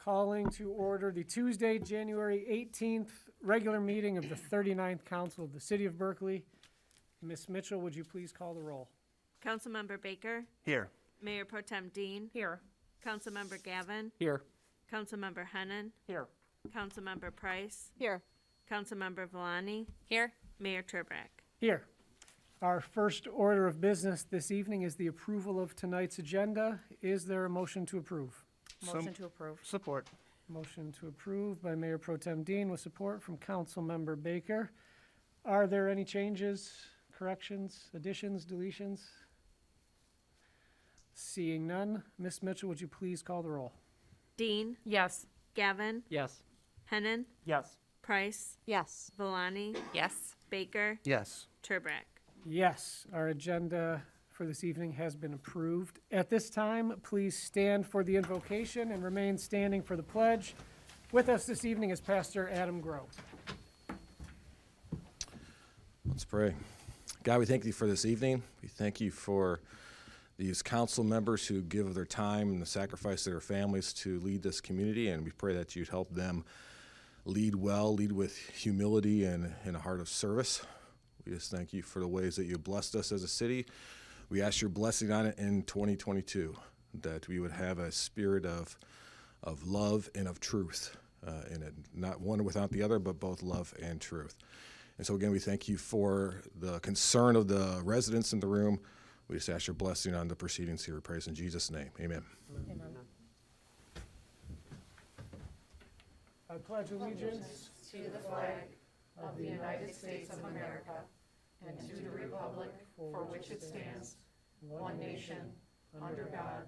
calling to order the Tuesday, January 18th regular meeting of the 39th Council of the City of Berkeley. Ms. Mitchell, would you please call the roll? Councilmember Baker. Here. Mayor Pro Tem Dean. Here. Councilmember Gavin. Here. Councilmember Hennon. Here. Councilmember Price. Here. Councilmember Villani. Here. Mayor Turbrack. Here. Our first order of business this evening is the approval of tonight's agenda. Is there a motion to approve? Motion to approve. Support. Motion to approve by Mayor Pro Tem Dean with support from Councilmember Baker. Are there any changes, corrections, additions, deletions? Seeing none, Ms. Mitchell, would you please call the roll? Dean. Yes. Gavin. Yes. Hennon. Yes. Price. Yes. Villani. Yes. Baker. Yes. Turbrack. Yes, our agenda for this evening has been approved. At this time, please stand for the invocation and remain standing for the pledge. With us this evening is Pastor Adam Grove. Let's pray. God, we thank you for this evening. We thank you for these council members who give of their time and the sacrifice of their families to lead this community, and we pray that you'd help them lead well, lead with humility and a heart of service. We just thank you for the ways that you blessed us as a city. We ask your blessing on it in 2022, that we would have a spirit of love and of truth in it, not one without the other, but both love and truth. And so again, we thank you for the concern of the residents in the room. We just ask your blessing on the proceedings here. We praise in Jesus' name. Amen. Amen. I pledge allegiance to the flag of the United States of America and to the republic for which it stands, one nation, under God,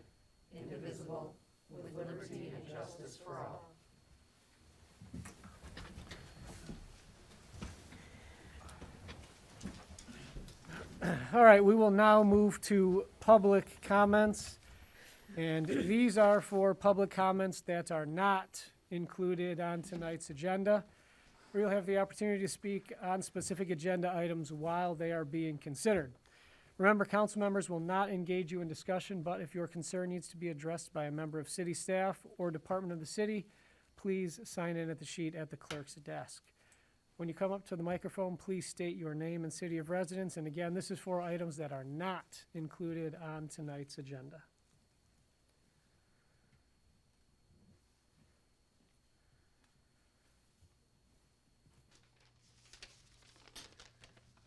indivisible, with liberty and justice for all. All right, we will now move to public comments. And these are for public comments that are not included on tonight's agenda. You'll have the opportunity to speak on specific agenda items while they are being considered. Remember, council members will not engage you in discussion, but if your concern needs to be addressed by a member of city staff or department of the city, please sign in at the sheet at the clerk's desk. When you come up to the microphone, please state your name and city of residence. And again, this is for items that are not included on tonight's agenda.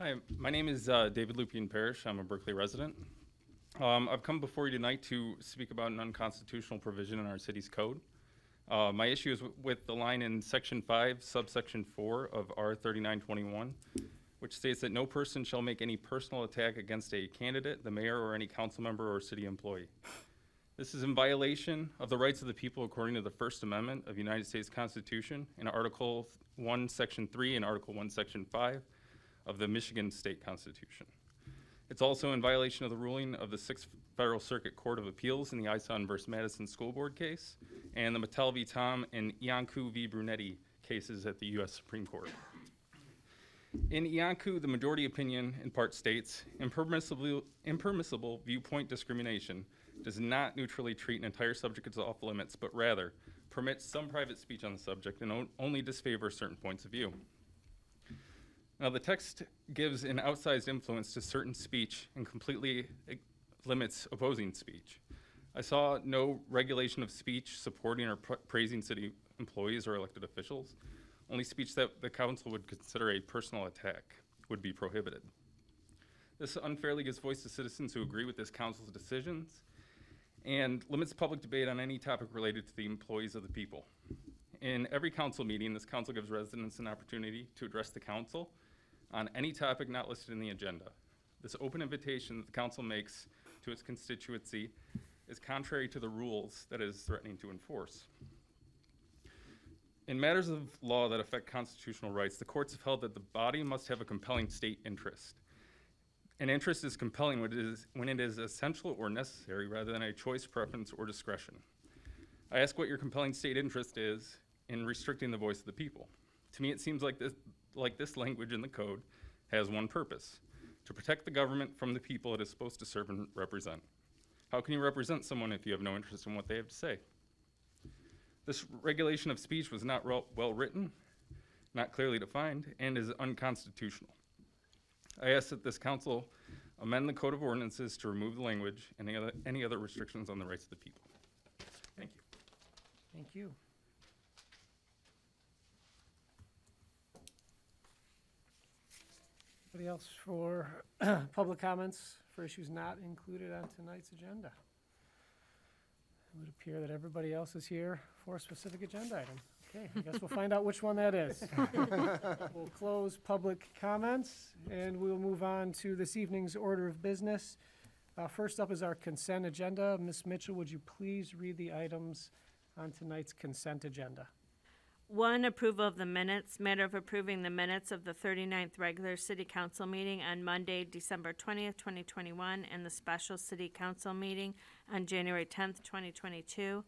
Hi, my name is David Lupien Parrish. I'm a Berkeley resident. I've come before you tonight to speak about an unconstitutional provision in our city's code. My issue is with the line in Section 5, subsection 4 of R 3921, which states that no person shall make any personal attack against a candidate, the mayor, or any council member or city employee. This is in violation of the rights of the people according to the First Amendment of the United States Constitution in Article 1, Section 3 and Article 1, Section 5 of the Michigan State Constitution. It's also in violation of the ruling of the 6th Federal Circuit Court of Appeals in the Ison v. Madison School Board case and the Mattel v. Tom and Iancu v. Brunetti cases at the U.S. Supreme Court. In Iancu, the majority opinion in part states, impermissible viewpoint discrimination does not neutrally treat an entire subject as off limits, but rather permits some private speech on the subject and only disfavor certain points of view. Now, the text gives an outsized influence to certain speech and completely limits opposing speech. I saw no regulation of speech supporting or praising city employees or elected officials. Only speech that the council would consider a personal attack would be prohibited. This unfairly gives voice to citizens who agree with this council's decisions and limits public debate on any topic related to the employees of the people. In every council meeting, this council gives residents an opportunity to address the council on any topic not listed in the agenda. This open invitation that the council makes to its constituency is contrary to the rules that it is threatening to enforce. In matters of law that affect constitutional rights, the courts have held that the body must have a compelling state interest. An interest is compelling when it is essential or necessary rather than a choice, preference, or discretion. I ask what your compelling state interest is in restricting the voice of the people. To me, it seems like this language in the code has one purpose: to protect the government from the people it is supposed to serve and represent. How can you represent someone if you have no interest in what they have to say? This regulation of speech was not well written, not clearly defined, and is unconstitutional. I ask that this council amend the code of ordinances to remove the language and any other restrictions on the rights of the people. Thank you. Thank you. Anybody else for public comments for issues not included on tonight's agenda? It would appear that everybody else is here for a specific agenda item. Okay, I guess we'll find out which one that is. We'll close public comments, and we'll move on to this evening's order of business. First up is our consent agenda. Ms. Mitchell, would you please read the items on tonight's consent agenda? 1, approval of the minutes. Matter of approving the minutes of the 39th regular city council meeting on Monday, December 20th, 2021, and the special city council meeting on January 10th, 2022.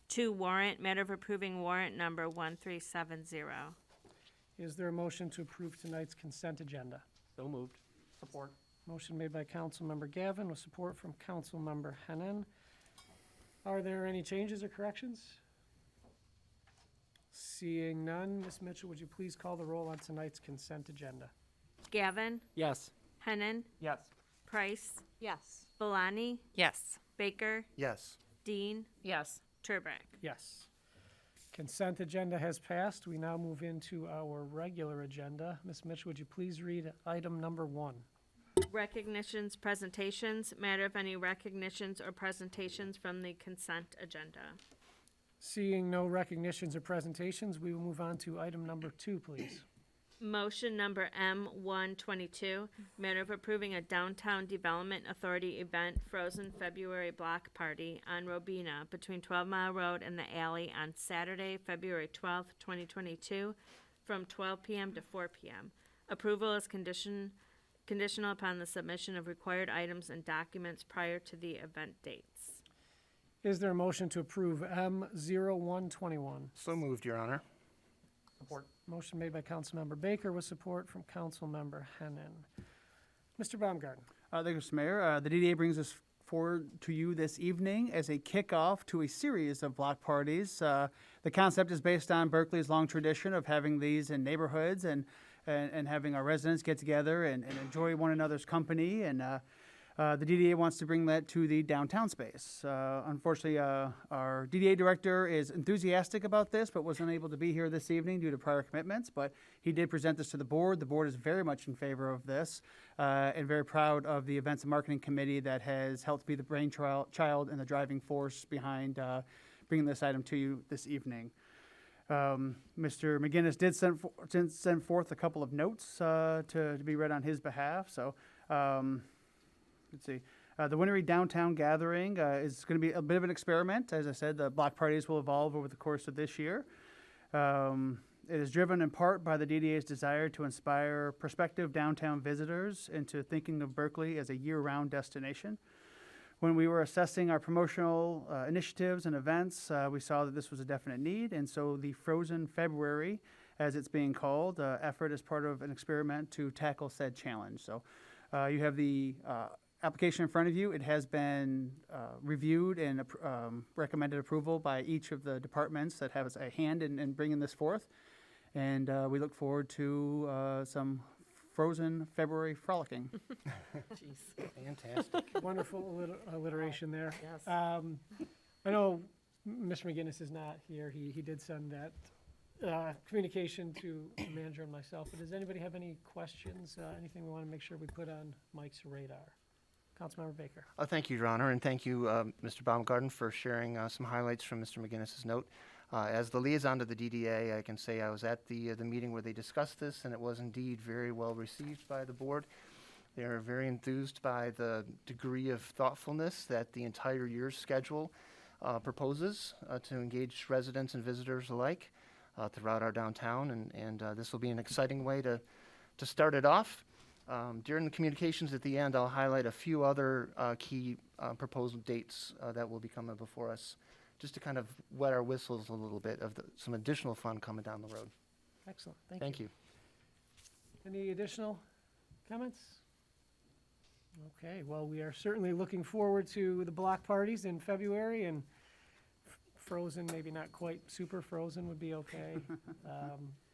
2, warrant. Matter of approving warrant number 1370. Is there a motion to approve tonight's consent agenda? So moved. Support. Motion made by Councilmember Gavin with support from Councilmember Hennan. Are there any changes or corrections? Seeing none, Ms. Mitchell, would you please call the roll on tonight's consent agenda? Gavin, Yes. Hennan, Yes. Price, Yes. Balani, Yes. Baker, Yes. Dean, Yes. Turbrack. Yes. Consent agenda has passed. We now move into our regular agenda. Ms. Mitchell, would you please read item number 1? Recognitions, presentations. Matter of any recognitions or presentations from the consent agenda. Seeing no recognitions or presentations, we will move on to item number 2, please. Motion number M122, matter of approving a Downtown Development Authority event Frozen February Block Party on Robina between 12 Mile Road and the Alley on Saturday, February 12th, 2022, from 12 p.m. to 4 p.m. Approval is conditional upon the submission of required items and documents prior to the event dates. Is there a motion to approve M0121? So moved, Your Honor. Support. Motion made by Councilmember Baker with support from Councilmember Hennan. Mr. Baumgarten. Thank you, Mr. Mayor. The DDA brings us forward to you this evening as a kickoff to a series of block parties. The concept is based on Berkley's long tradition of having these in neighborhoods and having our residents get together and enjoy one another's company. And the DDA wants to bring that to the downtown space. Unfortunately, our DDA director is enthusiastic about this, but was unable to be here this evening due to prior commitments. But he did present this to the board. The board is very much in favor of this and very proud of the Events and Marketing Committee that has helped be the brainchild and the driving force behind bringing this item to you this evening. Mr. McGinnis did send forth a couple of notes to be read on his behalf. So. Let's see. The Winery Downtown Gathering is going to be a bit of an experiment. As I said, the block parties will evolve over the course of this year. It is driven in part by the DDA's desire to inspire prospective downtown visitors into thinking of Berkley as a year-round destination. When we were assessing our promotional initiatives and events, we saw that this was a definite need, and so the Frozen February, as it's being called, effort is part of an experiment to tackle said challenge. So you have the application in front of you. It has been reviewed and recommended approval by each of the departments that have a hand in bringing this forth. And we look forward to some Frozen February frolicking. Jeez. Fantastic. Wonderful alliteration there. Yes. I know Mr. McGinnis is not here. He did send that communication to the manager and myself. But does anybody have any questions, anything we want to make sure we put on Mike's radar? Councilmember Baker. Thank you, Your Honor, and thank you, Mr. Baumgarten, for sharing some highlights from Mr. McGinnis's note. As the liaison to the DDA, I can say I was at the meeting where they discussed this, and it was indeed very well received by the board. They are very enthused by the degree of thoughtfulness that the entire year's schedule proposes to engage residents and visitors alike throughout our downtown, and this will be an exciting way to start it off. During the communications at the end, I'll highlight a few other key proposal dates that will be coming before us, just to kind of wet our whistles a little bit of some additional fun coming down the road. Excellent. Thank Thank you. Any additional comments? Okay, well, we are certainly looking forward to the block parties in February and frozen, maybe not quite super frozen would be okay,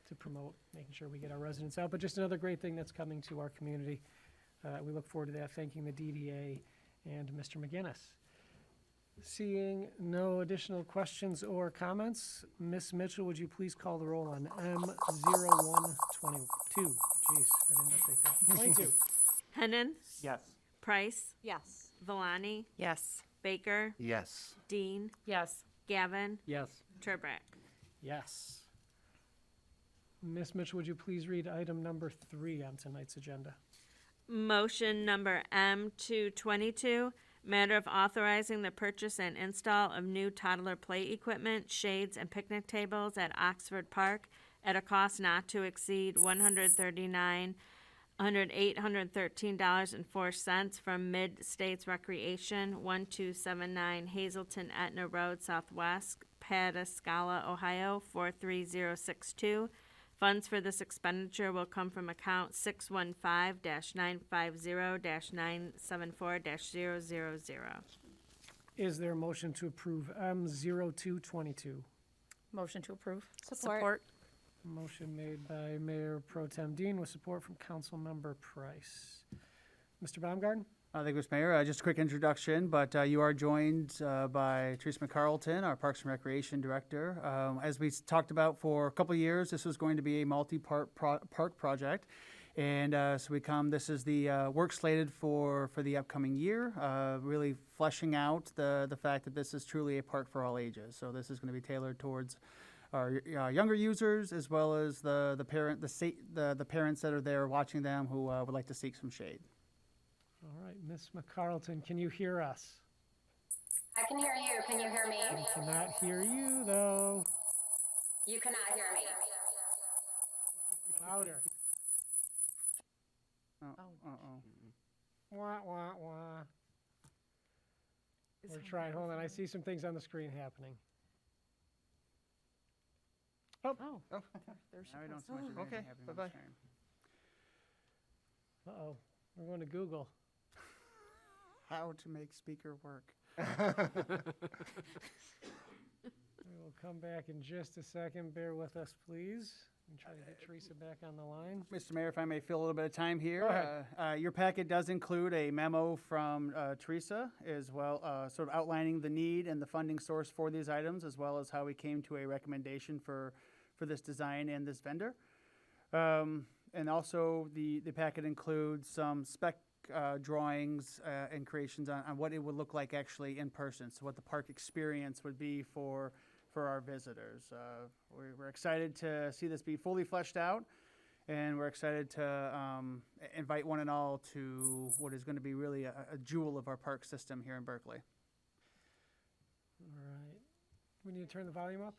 to promote making sure we get our residents out. But just another great thing that's coming to our community. We look forward to that, thanking the DDA and Mr. McGinnis. Seeing no additional questions or comments, Ms. Mitchell, would you please call the roll on M0122? Jeez, I didn't update that. 22. Hennan, Yes. Price, Yes. Valani, Yes. Baker, Yes. Dean, Yes. Gavin, Yes. Turbrack. Yes. Ms. Mitchell, would you please read item number 3 on tonight's agenda? Motion number M222, matter of authorizing the purchase and install of new toddler play equipment, shades, and picnic tables at Oxford Park at a cost not to exceed $813.04 from Mid-States Recreation, 1279 Hazelton Etna Road Southwest, Pataskala, Ohio, 43062. Funds for this expenditure will come from account 615-950-974-000. Is there a motion to approve M0222? Motion to approve. Support. Motion made by Mayor Pro Tem Dean with support from Councilmember Price. Mr. Baumgarten? Thank you, Mr. Mayor. Just a quick introduction, but you are joined by Teresa McCarlton, our Parks and Recreation Director. As we talked about for a couple of years, this was going to be a multi-part park project. And this is the work slated for the upcoming year, really fleshing out the fact that this is truly a park for all ages. So this is going to be tailored towards our younger users as well as the parents that are there watching them who would like to seek some shade. All right, Ms. McCarlton, can you hear us? I can hear you. Can you hear me? We cannot hear you, though. You cannot hear me. Louder. Uh-oh. Wah, wah, wah. We're trying, hold on, I see some things on the screen happening. Oh. Now I don't see much of anything Okay, happening on the bye-bye. screen. Uh-oh, we're going to Google. How to make speaker work. We will come back in just a second. Bear with us, please. And try to get Teresa back on the line. Mr. Mayor, if I may fill a little bit of time here. Go ahead. Your packet does include a memo from Teresa as well, sort of outlining the need and the funding source for these items, as well as how we came to a recommendation for this design and this vendor. And also, the packet includes some spec drawings and creations on what it would look like actually in person, so what the park experience would be for our visitors. We're excited to see this be fully fleshed out, and we're excited to invite one and all to what is going to be really a jewel of our park system here in Berkeley. All right. We need to turn the volume up?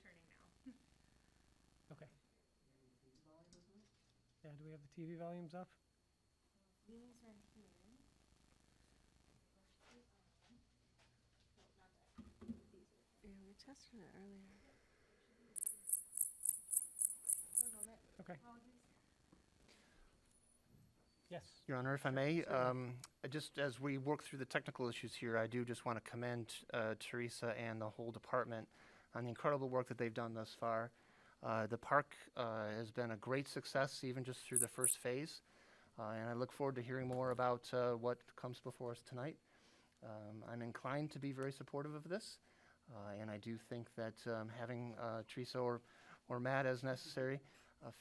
She's returning now. Okay. Yeah, do we have the TV volumes up? Yeah, we tested it earlier. Okay. Yes. Your Honor, if I may, just as we work through the technical issues here, I do just want to commend Teresa and the whole department on the incredible work that they've done thus far. The park has been a great success, even just through the first phase, and I look forward to hearing more about what comes before us tonight. I'm inclined to be very supportive of this, and I do think that having Teresa or Matt as necessary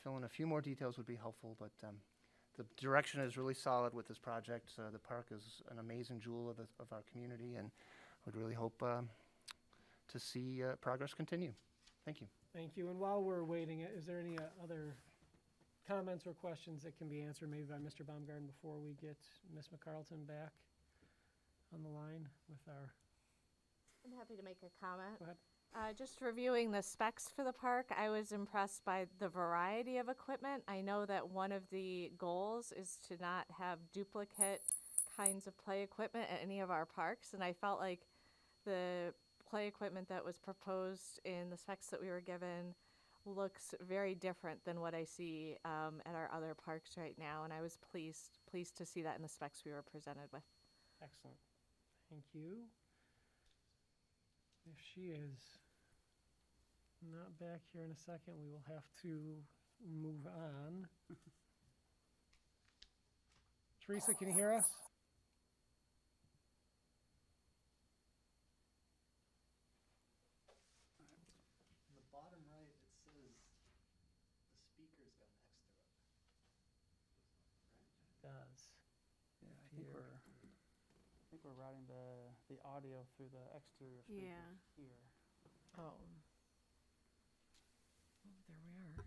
fill in a few more details would be helpful, but the direction is really solid with this project. The park is an amazing jewel of our community, and would really hope to see progress continue. Thank you. Thank you. And while we're waiting, is there any other comments or questions that can be answered maybe by Mr. Baumgarten before we get Ms. McCarlton back on the line with our, I'm happy to make a comment. go ahead. Just reviewing the specs for the park, I was impressed by the variety of equipment. I know that one of the goals is to not have duplicate kinds of play equipment at any of our parks, and I felt like the play equipment that was proposed in the specs that we were given looks very different than what I see at our other parks right now, and I was pleased to see that in the specs we were presented with. Excellent. Thank you. If she is not back here in a second, we will have to move on. Teresa, can you hear us? In the bottom right, it says the speaker's got an X through it. Does. Yeah, I think we're routing the audio through the exterior speakers Yeah. here. Oh. There we are.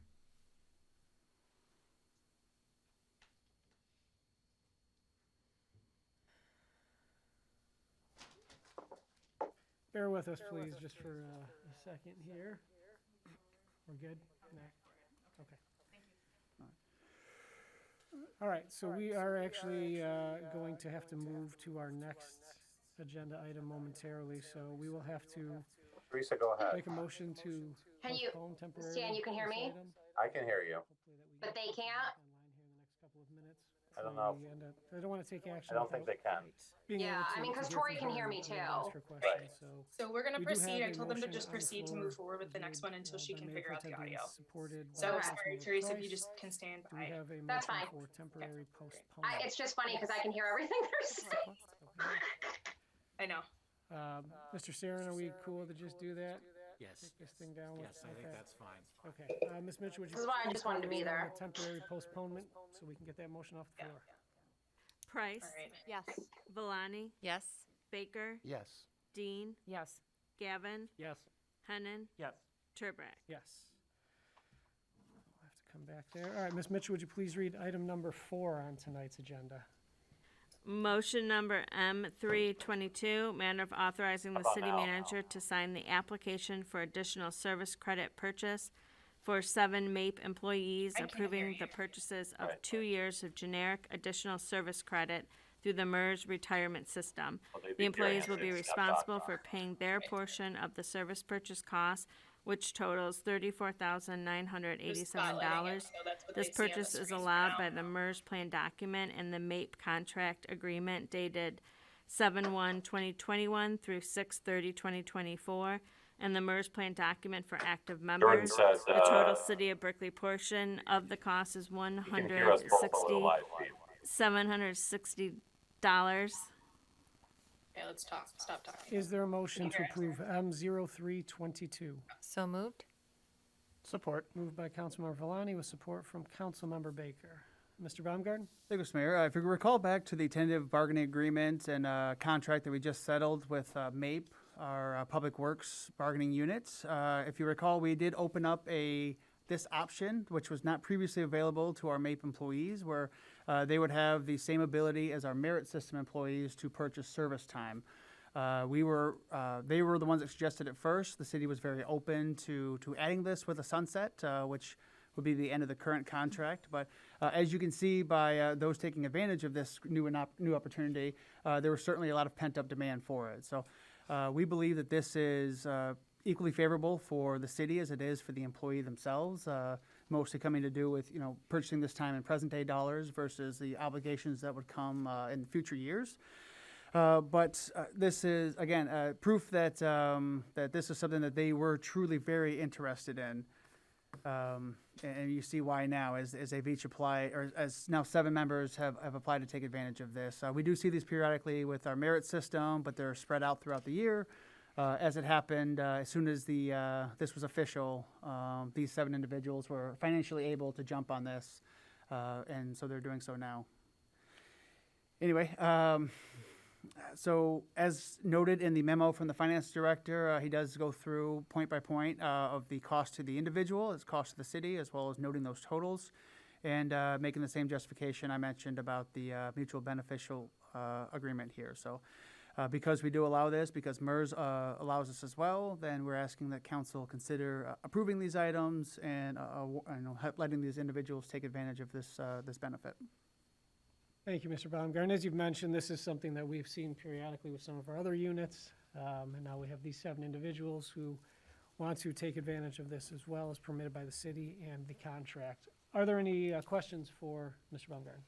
Bear with us, please, just for a second here. We're good? No? Okay. All right, so we are actually going to have to move to our next agenda item momentarily, so we will have to Teresa, go ahead. make a motion to Can you- postpone temporarily. Stan, you can hear this me? item. I can hear you. Hopefully that we But get they this can't? back online here in the next couple of minutes. I don't before know. we end up- I don't want to take action. I don't think they without can. being Yeah, able I mean, to 'cause hear Tori from can her hear me and too. ask her questions, so So we're gonna we do proceed. have I a told them to motion just on the proceed to floor. move forward with It the next would, one until she by can Mayor figure Pro out the Tem Dean, audio. supported by So sorry, Councilmember Teresa, if you Price. just can stand Do we by. have a That's motion fine. for temporary postponement? It's just funny because I can hear everything they're saying. I know. Mr. Sarin, are we cool to just do that? Yes. Take this thing down? Yes, I think Okay. that's fine. Okay, Ms. Mitchell, would you This is why I please just call wanted to the be roll on there. the temporary postponement, so we can get that motion off the floor? Price, All right. Yes. Valani, Yes. Baker, Yes. Dean, Yes. Gavin, Yes. Hennan, Yes. Turbrack. Yes. We'll have to come back there. All right, Ms. Mitchell, would you please read item number 4 on tonight's agenda? Motion number M322, matter of authorizing the city manager to sign the application for additional service credit purchase for 7 MAPE employees, approving the purchases of 2 years of generic additional service credit through the MERS retirement system. The employees will be responsible for paying their portion of the service purchase cost, which totals $34,987. This purchase is allowed by the MERS plan document and the MAPE contract agreement dated 7/1/2021 through 6/30/2024, and the MERS plan document for active members. says, The total city of Berkeley portion of the cost is You can hear us both over the live feed. $760. Okay, let's talk. Stop talking. Is there a motion to approve M0322? So moved? Support. Moved by Councilmember Valani with support from Councilmember Baker. Mr. Baumgarten? Thank you, Mr. Mayor. If you recall back to the tentative bargaining agreement and contract that we just settled with MAPE, our Public Works bargaining unit, if you recall, we did open up this option, which was not previously available to our MAPE employees, where they would have the same ability as our merit system employees to purchase service time. They were the ones that suggested it first. The city was very open to adding this with a sunset, which would be the end of the current contract. But as you can see by those taking advantage of this new opportunity, there was certainly a lot of pent-up demand for it. So we believe that this is equally favorable for the city as it is for the employee themselves, mostly coming to do with purchasing this time in present-day dollars versus the obligations that would come in future years. But this is, again, proof that that this is something that they were truly very interested in. And you see why now, as they've each applied, or as now 7 members have applied to take advantage of this. We do see these periodically with our merit system, but they're spread out throughout the year. As it happened, as soon as this was official, these 7 individuals were financially able to jump on this, and so they're doing so now. Anyway, so as noted in the memo from the finance director, he does go through point by point of the cost to the individual, its cost to the city, as well as noting those totals, and making the same justification I mentioned about the mutual beneficial agreement here. So because we do allow this, because MERS allows us as well, then we're asking that council consider approving these items and letting these individuals take advantage of this benefit. Thank you, Mr. Baumgarten. As you've mentioned, this is something that we've seen periodically with some of our other units. And now we have these 7 individuals who want to take advantage of this as well as permitted by the city and the contract. Are there any questions for Mr. Baumgarten?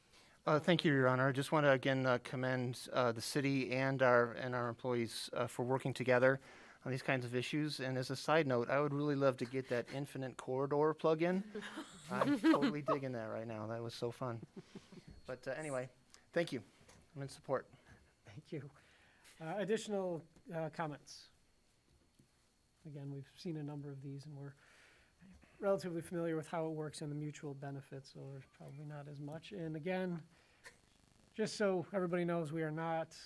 Thank you, Your Honor. I just want to again commend the city and our employees for working together. on these kinds of issues. And as a side note, I would really love to get that infinite corridor plug-in. I'm totally digging that right now. That was so fun. But anyway, thank you. I'm in support. Thank you. Additional comments? Again, we've seen a number of these, and we're relatively familiar with how it works and the mutual benefits, so there's probably not as much. And again, just so everybody knows, we are not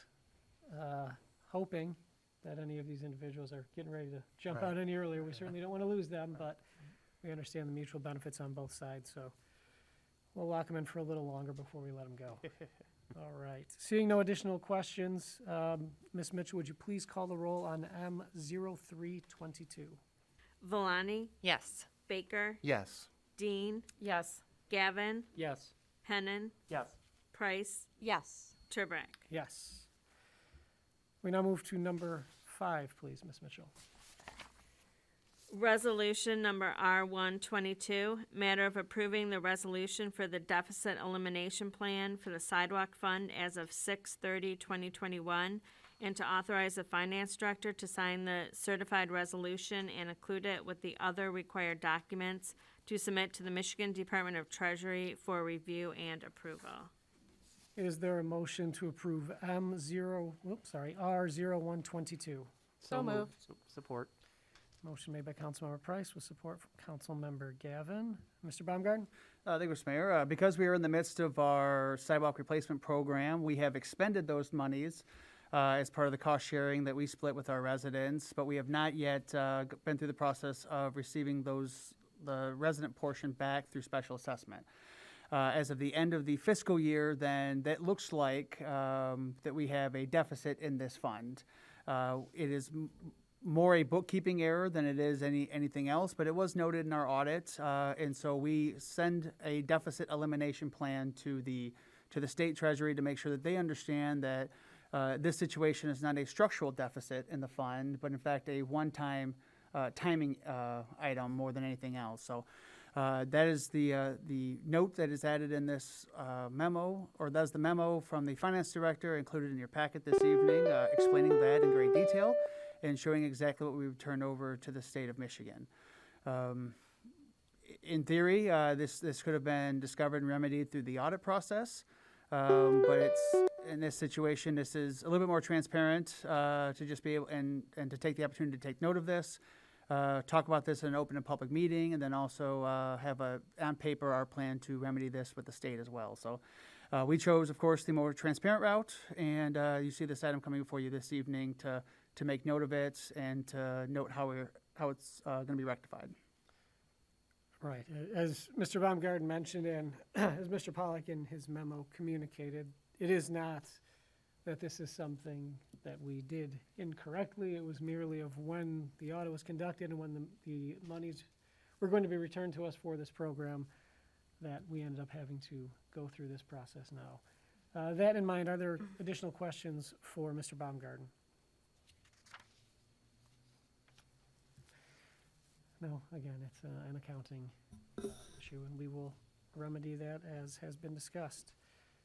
hoping that any of these individuals are getting ready to jump Right. out any earlier. We certainly don't want to lose them, but we understand the mutual benefits on both sides, so we'll lock them in for a little longer before we let them go. All right. Seeing no additional questions, Ms. Mitchell, would you please call the roll on M0322? Valani, Yes. Baker, Yes. Dean, Yes. Gavin, Yes. Hennan, Yes. Price, Yes. Turbrack. Yes. We now move to number 5, please, Ms. Mitchell. Resolution number R122, matter of approving the resolution for the deficit elimination plan for the sidewalk fund as of 6/30/2021, and to authorize the finance director to sign the certified resolution and include it with the other required documents to submit to the Michigan Department of Treasury for review and approval. Is there a motion to approve R0122? So moved. Support. Motion made by Councilmember Price with support from Councilmember Gavin. Mr. Baumgarten? Thank you, Mr. Mayor. Because we are in the midst of our sidewalk replacement program, we have expended those monies as part of the cost sharing that we split with our residents, but we have not yet been through the process of receiving the resident portion back through special assessment. As of the end of the fiscal year, then that looks like that we have a deficit in this fund. It is more a bookkeeping error than it is anything else, but it was noted in our audit, and so we send a deficit elimination plan to the state treasury to make sure that they understand that this situation is not a structural deficit in the fund, but in fact a one-time timing item more than anything else. So that is the note that is added in this memo, or that's the memo from the finance director included in your packet this evening, explaining that in great detail and showing exactly what we would turn over to the state of Michigan. In theory, this could have been discovered and remedied through the audit process, but it's in this situation, this is a little bit more transparent to just be able and to take the opportunity to take note of this, talk about this in an open and public meeting, and then also have on paper our plan to remedy this with the state as well. So we chose, of course, the more transparent route, and you see this item coming before you this evening to make note of it and to note how it's going to be rectified. Right. As Mr. Baumgarten mentioned and as Mr. Pollack in his memo communicated, it is not that this is something that we did incorrectly. It was merely of when the audit was conducted and when the monies were going to be returned to us for this program that we ended up having to go through this process now. That in mind, are there additional questions for Mr. Baumgarten? No, again, it's an accounting issue, and we will remedy that as has been discussed.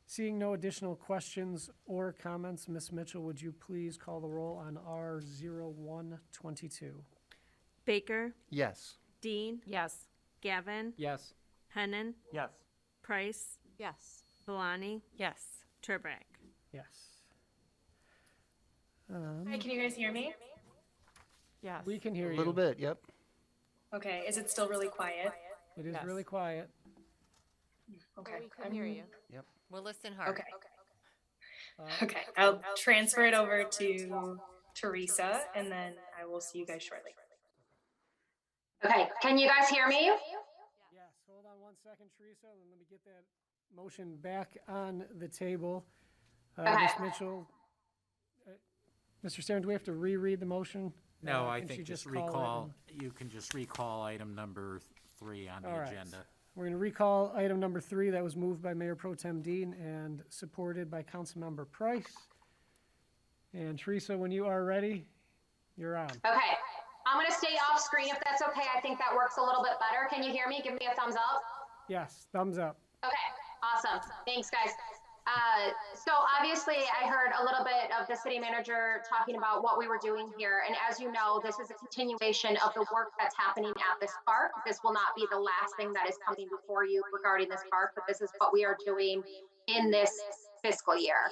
Seeing no additional questions or comments, Ms. Mitchell, would you please call the roll on R0122? Baker, Yes. Dean, Yes. Gavin, Yes. Hennan, Yes. Price, Yes. Valani, Yes. Turbrack. Yes. Hi, can you guys hear me? Yes. We can hear A you. little bit, yep. Okay, is it still really quiet? It is Yes. really quiet. Okay. We can hear you. We'll listen hard. Okay. Okay, I'll transfer it over to Teresa, and then I will see you guys shortly. Okay, can you guys hear me? Yes, hold on one second, Teresa, and let me get that motion back on the table. Okay. Ms. Mitchell, Mr. Stern, do we have to reread the motion? No, I Can she think just call it recall, and- you can just recall item number 3 on All the right. agenda. We're going to recall item number 3 that was moved by Mayor Pro Tem Dean and supported by Councilmember Price. And Teresa, when you are ready, you're on. Okay, I'm gonna stay off screen if that's okay. I think that works a little bit better. Can you hear me? Give me a thumbs up. Yes, thumbs up. Okay, awesome. Thanks, guys. So obviously I heard a little bit of the city manager talking about what we were doing here. And as you know, this is a continuation of the work that's happening at this park. This will not be the last thing that is coming before you regarding this park, but this is what we are doing in this fiscal year.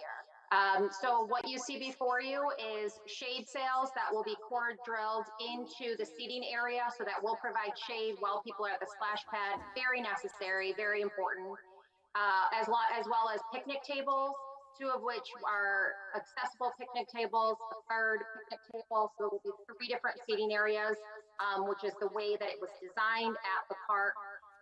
So what you see before you is shade sails that will be cord drilled into the seating area, so that will provide shade while people are at the splash pad. Very necessary, very important. As well as picnic tables, two of which are accessible picnic tables, a third picnic table. So there will be 3 different seating areas, which is the way that it was designed at the park.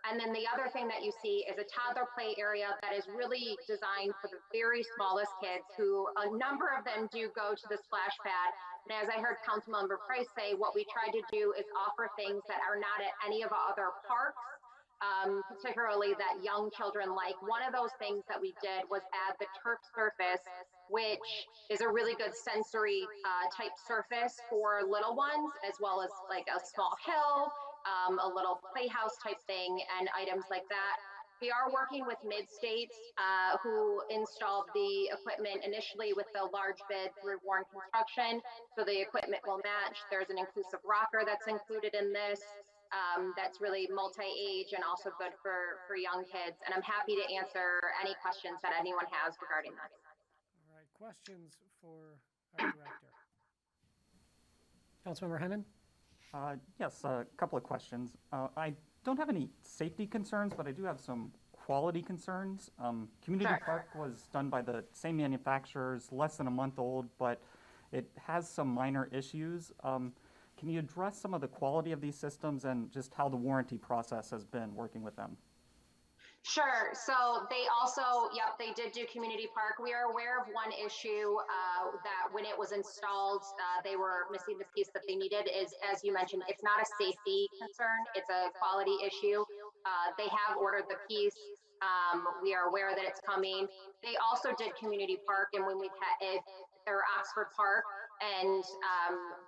And then the other thing that you see is a toddler play area that is really designed for the very smallest kids, who a number of them do go to the splash pad. And as I heard Councilmember Price say, what we tried to do is offer things that are not at any of our other parks. Particularly that young children like. One of those things that we did was add the turf surface, which is a really good sensory type surface for little ones, as well as like a small hill, a little playhouse type thing, and items like that. We are working with Mid-States, who installed the equipment initially with the large bid through Warren Construction, so the equipment will match. There's an inclusive rocker that's included in this. That's really multi-age and also good for young kids. And I'm happy to answer any questions that anyone has regarding this. All right, questions for our director? Councilmember Hennan? Yes, a couple of questions. I don't have any safety concerns, but I do have some quality concerns. Community Park was done by the same manufacturers, less than a month old, but it has some minor issues. Can you address some of the quality of these systems and just how the warranty process has been working with them? Sure. So they also, yep, they did do Community Park. We are aware of one issue that when it was installed, they were missing the piece that they needed. Is, as you mentioned, it's not a safety concern, it's a quality issue. They have ordered the piece. We are aware that it's coming. They also did Community Park, and when we've had, or Oxford Park, and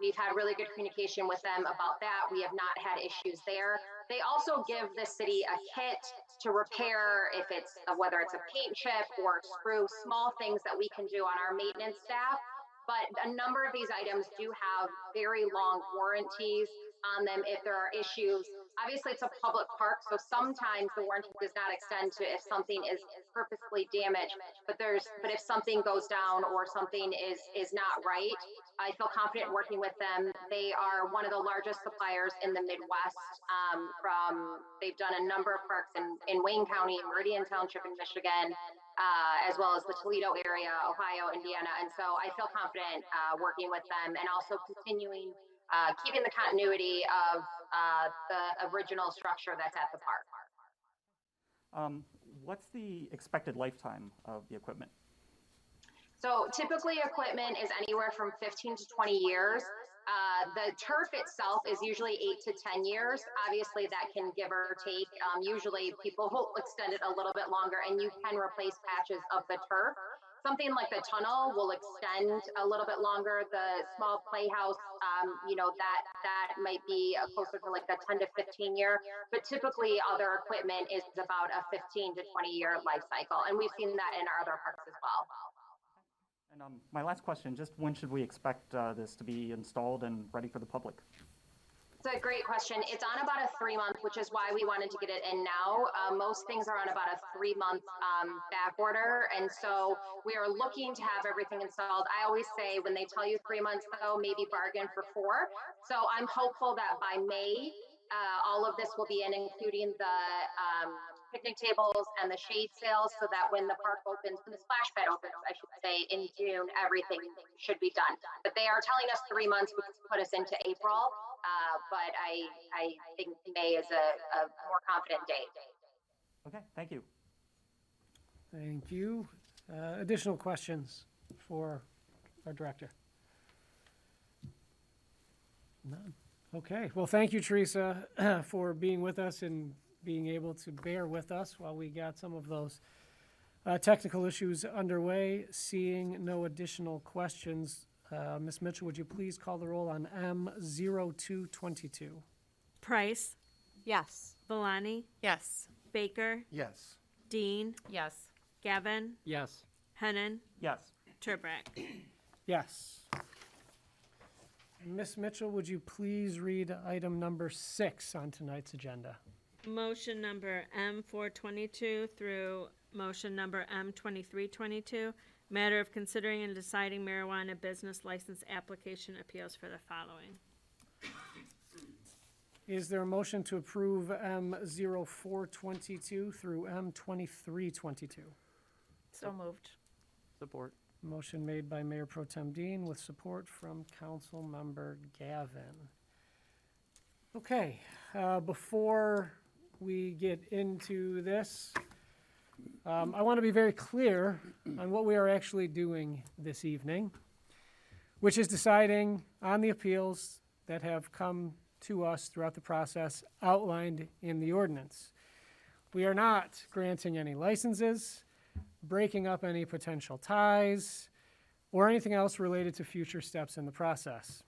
we've had really good communication with them about that. We have not had issues there. They also give the city a kit to repair, if it's whether it's a paint chip or screw, small things that we can do on our maintenance staff. But a number of these items do have very long warranties on them if there are issues. Obviously, it's a public park, so sometimes the warranty does not extend to if something is purposely damaged. But if something goes down or something is not right, I feel confident working with them. They are one of the largest suppliers in the Midwest. They've done a number of parks in Wayne County, Meridian Township in Michigan, as well as the Toledo area, Ohio, Indiana. And so I feel confident working with them and also continuing keeping the continuity of the original structure that's at the park. What's the expected lifetime of the equipment? So typically equipment is anywhere from 15 to 20 years. The turf itself is usually 8 to 10 years. Obviously that can give or take. Usually people will extend it a little bit longer, and you can replace patches of the turf. Something like the tunnel will extend a little bit longer. The small playhouse, that might be closer to like a 10 to 15 year, but typically other equipment is about a 15 to 20 year life cycle. And we've seen that in our other parks as well. And my last question, just when should we expect this to be installed and ready for the public? It's a great question. It's on about a 3-month, which is why we wanted to get it in now. Most things are on about a 3-month back order. And so we are looking to have everything installed. I always say when they tell you 3 months though, maybe bargain for 4. So I'm hopeful that by May, all of this will be in, including the picnic tables and the shade sails, so that when the park opens, when the splash pad opens, I should say, in June, everything should be done. But they are telling us 3 months, which would put us into April. But I think May is a more confident date. Okay, thank you. Thank you. Additional questions for our director? None. Okay. Well, thank you, Teresa, for being with us and being able to bear with us while we got some of those technical issues underway. Seeing no additional questions, Ms. Mitchell, would you please call the roll on M0222? Price, Yes. Valani, Yes. Baker, Yes. Dean, Yes. Gavin, Yes. Hennan, Yes. Turbrack. Yes. Ms. Mitchell, would you please read item number 6 on tonight's agenda? Motion number M422 through motion number M2322, matter of considering and deciding marijuana business license application appeals for the following. Is there a motion to approve M0422 through M2322? So moved. Support. Motion made by Mayor Pro Tem Dean with support from Council Member Gavin. Okay, before we get into this, I want to be very clear on what we are actually doing this evening, which is deciding on the appeals that have come to us throughout the process outlined in the ordinance. We are not granting any licenses, breaking up any potential ties, or anything else related to future steps in the process.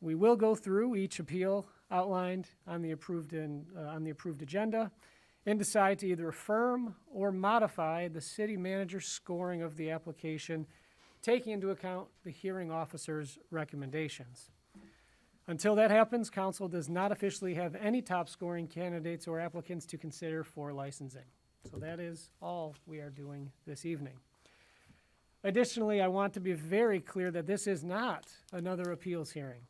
We will go through each appeal outlined on the approved agenda and decide to either affirm or modify the city manager's scoring of the application, taking into account the hearing officer's recommendations. Until that happens, council does not officially have any top scoring candidates or applicants to consider for licensing. So that is all we are doing this evening. Additionally, I want to be very clear that this is not another appeals hearing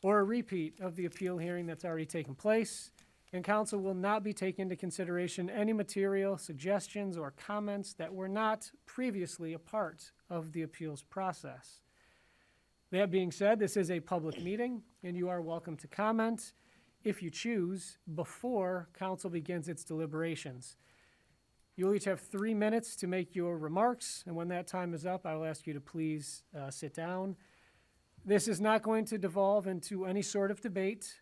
or a repeat of the appeal hearing that's already taken place, and council will not be taking into consideration any material, suggestions, or comments that were not previously a part of the appeals process. That being said, this is a public meeting, and you are welcome to comment if you choose before council begins its deliberations. You'll each have 3 minutes to make your remarks, and when that time is up, I will ask you to please sit down. This is not going to devolve into any sort of debate,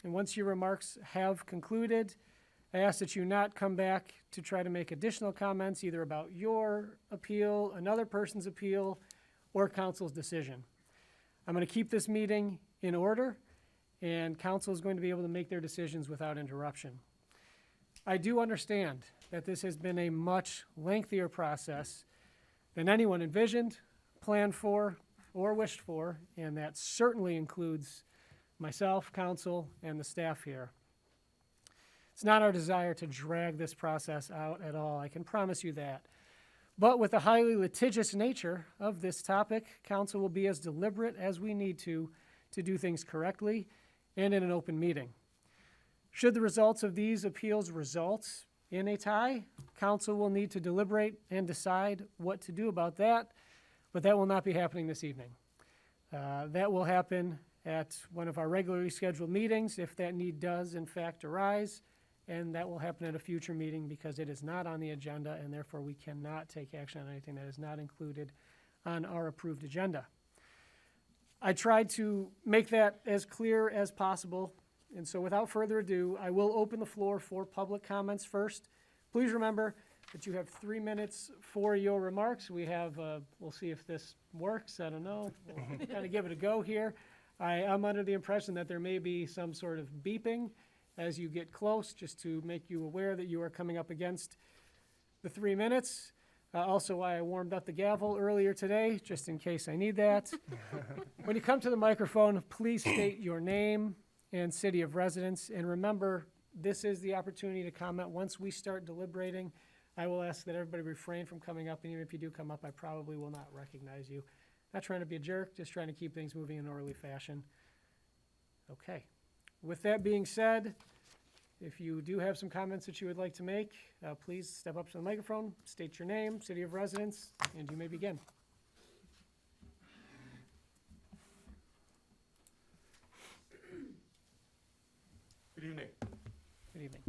and once your remarks have concluded, I ask that you not come back to try to make additional comments either about your appeal, another person's appeal, or council's decision. I'm going to keep this meeting in order, and council is going to be able to make their decisions without interruption. I do understand that this has been a much lengthier process than anyone envisioned, planned for, or wished for, and that certainly includes myself, council, and the staff here. It's not our desire to drag this process out at all, I can promise you that. But with the highly litigious nature of this topic, council will be as deliberate as we need to do things correctly and in an open meeting. Should the results of these appeals result in a tie, council will need to deliberate and decide what to do about that, but that will not be happening this evening. That will happen at one of our regularly scheduled meetings if that need does in fact arise, and that will happen at a future meeting because it is not on the agenda and therefore we cannot take action on anything that is not included on our approved agenda. I tried to make that as clear as possible, and so without further ado, I will open the floor for public comments first. Please remember that you have 3 minutes for your remarks. We have, we'll see if this works, I don't know. We'll kind of give it a go here. I am under the impression that there may be some sort of beeping as you get close, just to make you aware that you are coming up against the 3 minutes. Also, I warmed up the gavel earlier today, just in case I need that. When you come to the microphone, please state your name and city of residence. And remember, this is the opportunity to comment. Once we start deliberating, I will ask that everybody refrain from coming up. And even if you do come up, I probably will not recognize you. Not trying to be a jerk, just trying to keep things moving in an orderly fashion. Okay. With that being said, if you do have some comments that you would like to make, please step up to the microphone, state your name, city of residence, and you may begin. Good evening. Good evening.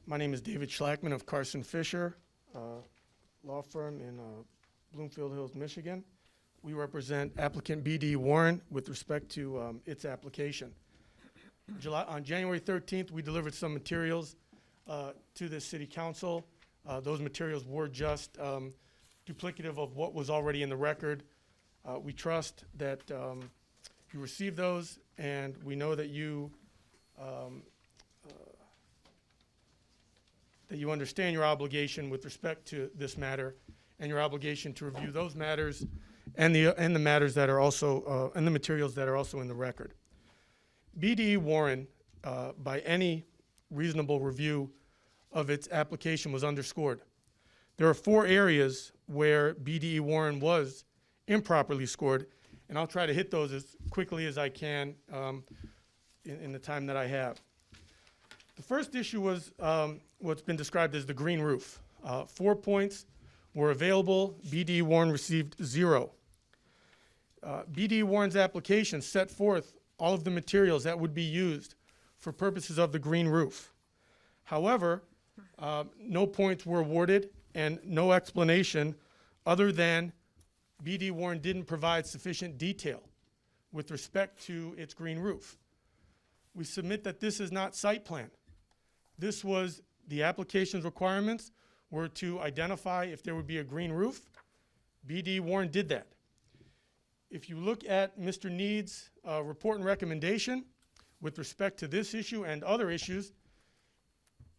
My name is David Schlackman of Carson Fisher, law firm in Bloomfield Hills, Michigan. We represent applicant BD Warren with respect to its application. On January 13th, we delivered some materials to the city council. Those materials were just duplicative of what was already in the record. We trust that you received those, and we know that you understand your obligation with respect to this matter, and your obligation to review those matters and the matters that are also, and the materials that are also in the record. BDE Warren, by any reasonable review of its application, was underscored. There are 4 areas where BDE Warren was improperly scored, and I'll try to hit those as quickly as I can in the time that I have. The first issue was what's been described as the green roof. 4 points were available. BDE Warren received 0. BDE Warren's application set forth all of the materials that would be used for purposes of the green roof. However, no points were awarded and no explanation other than BDE Warren didn't provide sufficient detail with respect to its green roof. We submit that this is not site plan. This was the application's requirements were to identify if there would be a green roof. BDE Warren did that. If you look at Mr. Need's report and recommendation with respect to this issue and other issues,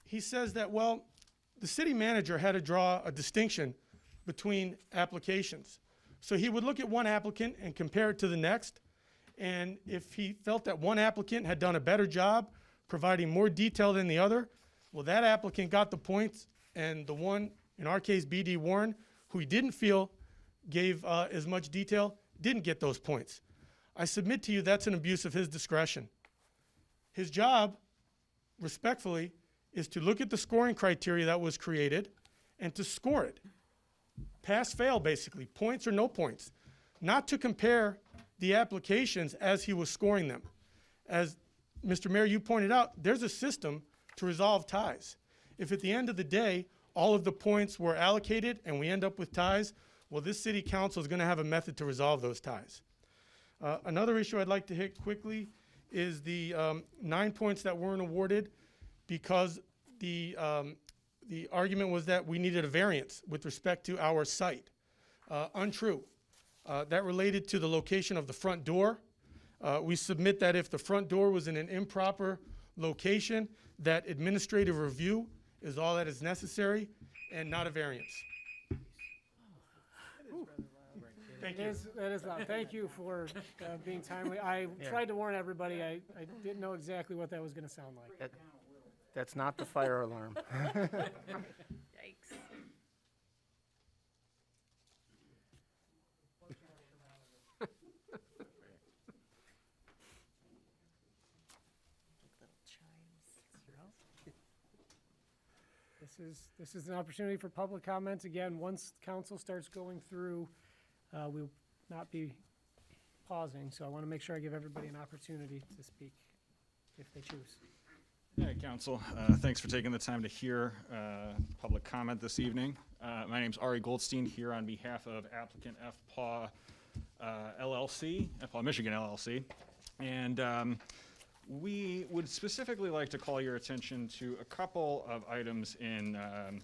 he says that, well, the city manager had to draw a distinction between applications. So he would look at one applicant and compare it to the next, and if he felt that one applicant had done a better job providing more detail than the other, well, that applicant got the points, and the one, in our case, BDE Warren, who he didn't feel gave as much detail, didn't get those points. I submit to you that's an abuse of his discretion. His job, respectfully, is to look at the scoring criteria that was created and to score it. Pass, fail, basically, points or no points. Not to compare the applications as he was scoring them. As Mr. Mayor, you pointed out, there's a system to resolve ties. If at the end of the day, all of the points were allocated and we end up with ties, well, this city council is going to have a method to resolve those ties. Another issue I'd like to hit quickly is the 9 points that weren't awarded because the argument was that we needed a variance with respect to our site. Untrue. That related to the location of the front door. We submit that if the front door was in an improper location, that administrative review is all that is necessary and not a variance. Thank you. That is loud. Thank you for being timely. I tried to warn everybody. I didn't know exactly what that was going to sound like. That's not the fire alarm. Yikes. This is an opportunity for public comment. Again, once council starts going through, we'll not be pausing, so I want to make sure I give everybody an opportunity to speak if they choose. Hey, Council. Thanks for taking the time to hear public comment this evening. My name is Ari Goldstein here on behalf of applicant FPAW LLC, FPAW Michigan LLC. And we would specifically like to call your attention to a couple of items in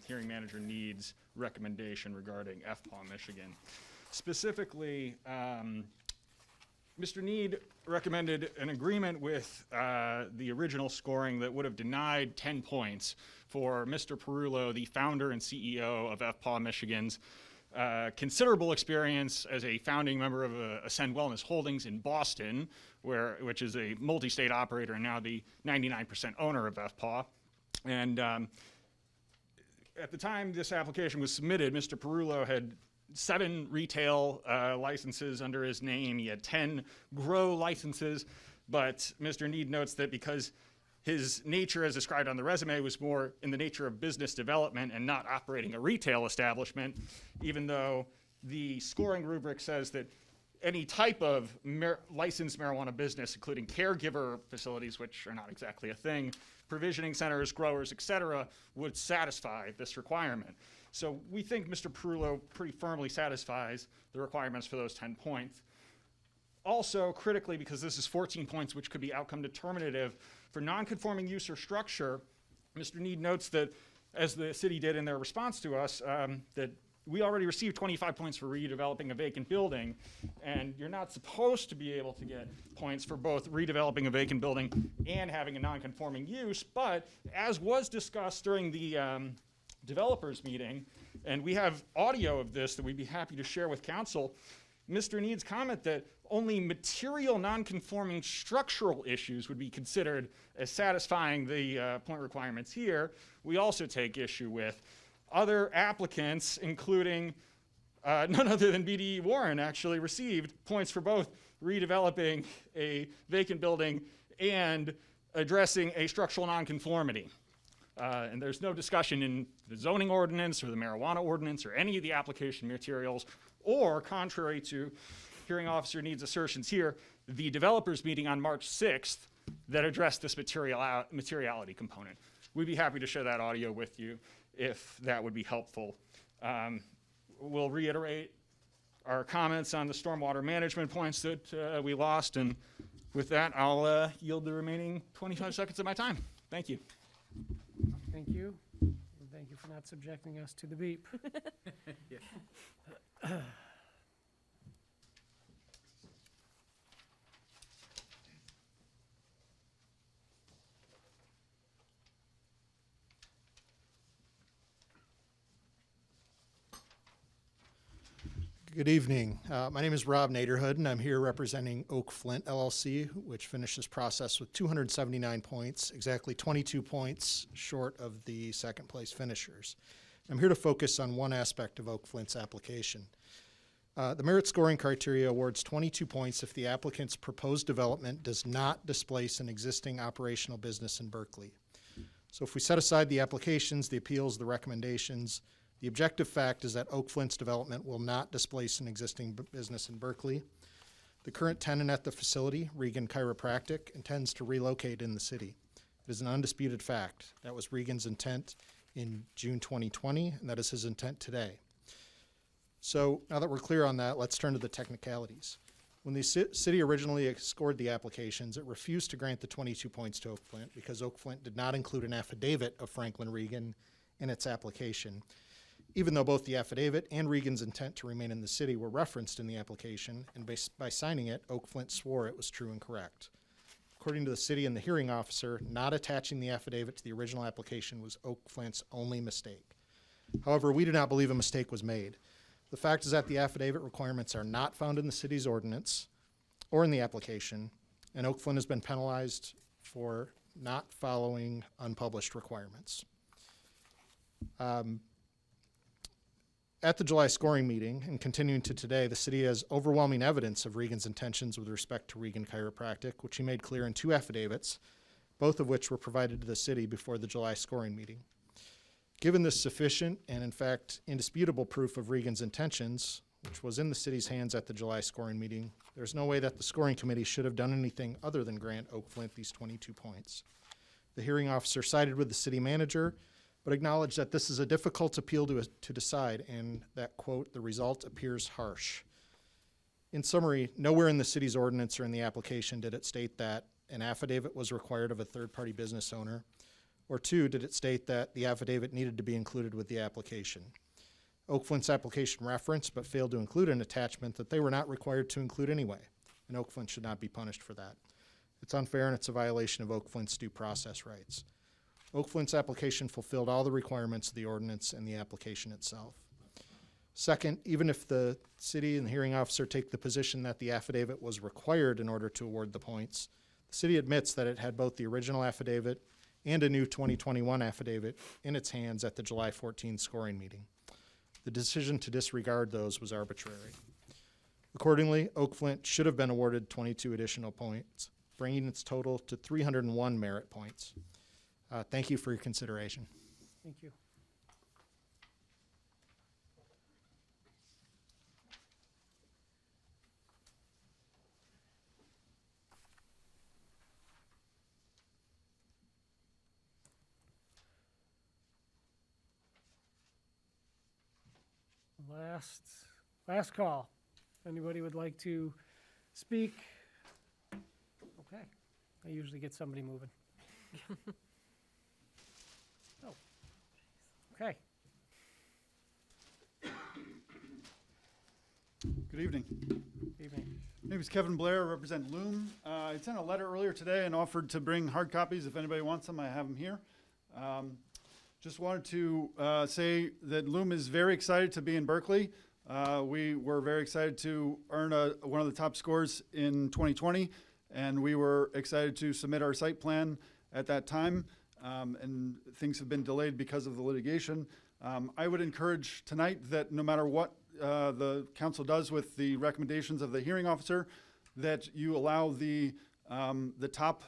Hearing Manager Need's recommendation regarding FPAW Michigan. Specifically, Mr. Need recommended an agreement with the original scoring that would have denied 10 points for Mr. Perullo, the founder and CEO of FPAW Michigan's considerable experience as a founding member of Ascend Wellness Holdings in Boston, which is a multi-state operator and now the 99% owner of FPAW. And at the time this application was submitted, Mr. Perullo had 7 retail licenses under his name. He had 10 grow licenses, but Mr. Need notes that because his nature as described on the resume was more in the nature of business development and not operating a retail establishment, even though the scoring rubric says that any type of licensed marijuana business, including caregiver facilities, which are not exactly a thing, provisioning centers, growers, et cetera, would satisfy this requirement. So we think Mr. Perullo pretty firmly satisfies the requirements for those 10 points. Also, critically, because this is 14 points, which could be outcome determinative, for non-conforming use or structure, Mr. Need notes that, as the city did in their response to us, that we already received 25 points for redeveloping a vacant building, and you're not supposed to be able to get points for both redeveloping a vacant building and having a non-conforming use, but as was discussed during the developers meeting, And we have audio of this that we'd be happy to share with council. Mr. Need's comment that only material non-conforming structural issues would be considered as satisfying the point requirements here, we also take issue with. Other applicants, including none other than BDE Warren, actually received points for both redeveloping a vacant building and addressing a structural nonconformity. And there's no discussion in the zoning ordinance or the marijuana ordinance or any of the application materials, or contrary to hearing officer Need's assertions here, the developers meeting on March 6th that addressed this materiality component. We'd be happy to share that audio with you if that would be helpful. We'll reiterate our comments on the stormwater management points that we lost, and with that, I'll yield the remaining 25 seconds of my time. Thank you. Thank you. And thank you for not subjecting us to the beep. Good evening. My name is Rob Naderhood, and I'm here representing Oak Flint LLC, which finished this process with 279 points, exactly 22 points short of the second place finishers. I'm here to focus on one aspect of Oak Flint's application. The merit scoring criteria awards 22 points if the applicant's proposed development does not displace an existing operational business in Berkley. So if we set aside the applications, the appeals, the recommendations, the objective fact is that Oak Flint's development will not displace an existing business in Berkley. The current tenant at the facility, Regan Chiropractic, intends to relocate in the city. It is an undisputed fact. That was Regan's intent in June 2020, and that is his intent today. So now that we're clear on that, let's turn to the technicalities. When the city originally scored the applications, it refused to grant the 22 points to Oak Flint because Oak Flint did not include an affidavit of Franklin Regan in its application, even though both the affidavit and Regan's intent to remain in the city were referenced in the application, and by signing it, Oak Flint swore it was true and correct. According to the city and the hearing officer, not attaching the affidavit to the original application was Oak Flint's only mistake. However, we do not believe a mistake was made. The fact is that the affidavit requirements are not found in the city's ordinance or in the application, and Oak Flint has been penalized for not following unpublished requirements. At the July scoring meeting, and continuing to today, the city has overwhelming evidence of Regan's intentions with respect to Regan Chiropractic, which he made clear in 2 affidavits, both of which were provided to the city before the July scoring meeting. Given this sufficient and, in fact, indisputable proof of Regan's intentions, which was in the city's hands at the July scoring meeting, there's no way that the scoring committee should have done anything other than grant Oak Flint these 22 points. The hearing officer sided with the city manager, but acknowledged that this is a difficult appeal to decide, and that, quote, the result appears harsh. In summary, nowhere in the city's ordinance or in the application did it state that an affidavit was required of a third-party business owner, or 2, did it state that the affidavit needed to be included with the application. Oak Flint's application referenced but failed to include an attachment that they were not required to include anyway, and Oak Flint should not be punished for that. It's unfair and it's a violation of Oak Flint's due process rights. Oak Flint's application fulfilled all the requirements of the ordinance and the application itself. Second, even if the city and the hearing officer take the position that the affidavit was required in order to award the points, the city admits that it had both the original affidavit and a new 2021 affidavit in its hands at the July 14 scoring meeting. The decision to disregard those was arbitrary. Accordingly, Oak Flint should have been awarded 22 additional points, bringing its total to 301 merit points. Thank you for your consideration. Thank you. Last call. If anybody would like to speak? Okay. I usually get somebody moving. Oh. Okay. Good evening. Good evening. My name is Kevin Blair, I represent Loom. I sent a letter earlier today and offered to bring hard copies if anybody wants them. I have them here. Just wanted to say that Loom is very excited to be in Berkeley. We were very excited to earn one of the top scores in 2020, and we were excited to submit our site plan at that time, and things have been delayed because of the litigation. I would encourage tonight that no matter what the council does with the recommendations of the hearing officer, that you allow the top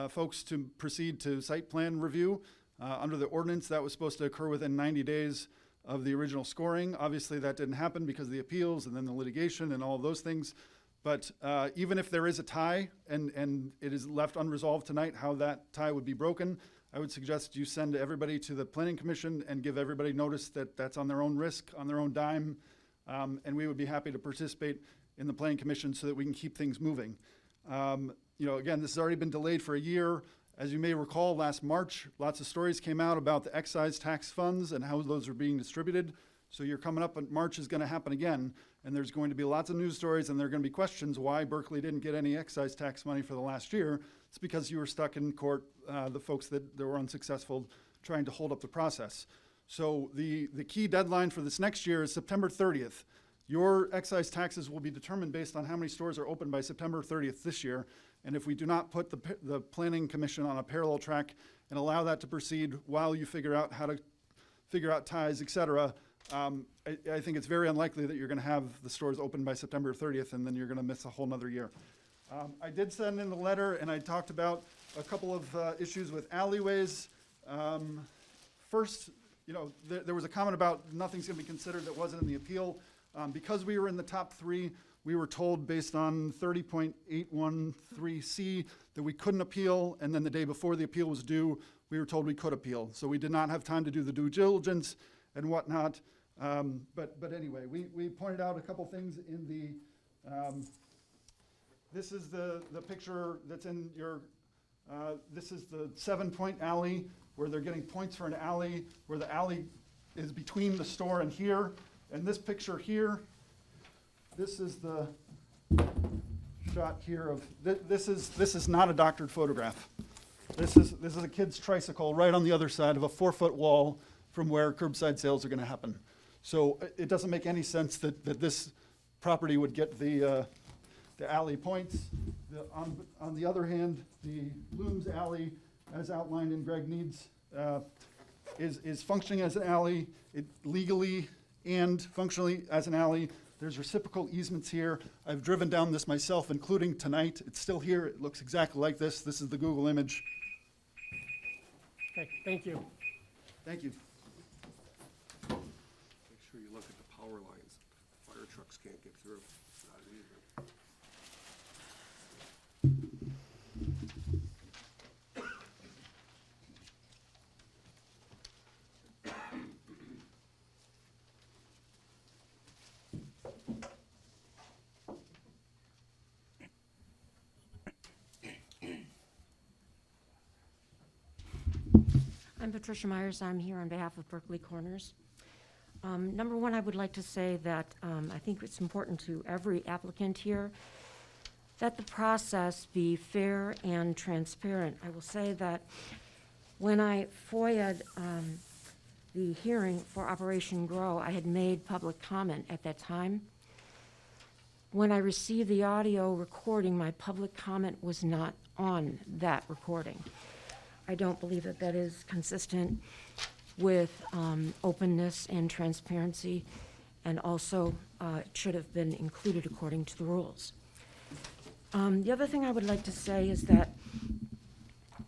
folks to proceed to site plan review. Under the ordinance, that was supposed to occur within 90 days of the original scoring. Obviously, that didn't happen because of the appeals and then the litigation and all of those things. But even if there is a tie and it is left unresolved tonight how that tie would be broken, I would suggest you send everybody to the Planning Commission and give everybody notice that that's on their own risk, on their own dime, and we would be happy to participate in the Planning Commission so that we can keep things moving. Again, this has already been delayed for a year. As you may recall, last March, lots of stories came out about the excise tax funds and how those are being distributed. So you're coming up, and March is going to happen again, and there's going to be lots of news stories, and there are going to be questions why Berkeley didn't get any excise tax money for the last year. It's because you were stuck in court, the folks that were unsuccessful trying to hold up the process. So the key deadline for this next year is September 30th. Your excise taxes will be determined based on how many stores are open by September 30th this year. And if we do not put the Planning Commission on a parallel track and allow that to proceed while you figure out how to figure out ties, et cetera, I think it's very unlikely that you're going to have the stores open by September 30th, and then you're going to miss a whole nother year. I did send in the letter, and I talked about a couple of issues with alleyways. First, there was a comment about nothing's going to be considered that wasn't in the appeal. Because we were in the top 3, we were told based on 30.813C that we couldn't appeal, and then the day before the appeal was due, we were told we could appeal. So we did not have time to do the due diligence and whatnot. But anyway, we pointed out a couple things in the, this is the picture that's in your, this is the 7-point alley where they're getting points for an alley, where the alley is between the store and here. And this picture here, this is the shot here of, this is not a doctored photograph. This is a kid's tricycle right on the other side of a 4-foot wall from where curbside sales are going to happen. So it doesn't make any sense that this property would get the alley points. On the other hand, the Blooms Alley, as outlined in Greg Need's, is functioning as an alley, legally and functionally as an alley. There's reciprocal easements here. I've driven down this myself, including tonight. It's still here. It looks exactly like this. This is the Google image. Okay, thank you. Thank you. Make sure you look at the power lines. Fire trucks can't get through. Not easy. I'm Patricia Myers. I'm here on behalf of Berkley Corners. Number one, I would like to say that I think it's important to every applicant here that the process be fair and transparent. I will say that when I FOIA'd the hearing for Operation Grow, I had made public comment at that time. When I received the audio recording, my public comment was not on that recording. I don't believe that that is consistent with openness and transparency, and also it should have been included according to the rules. The other thing I would like to say is that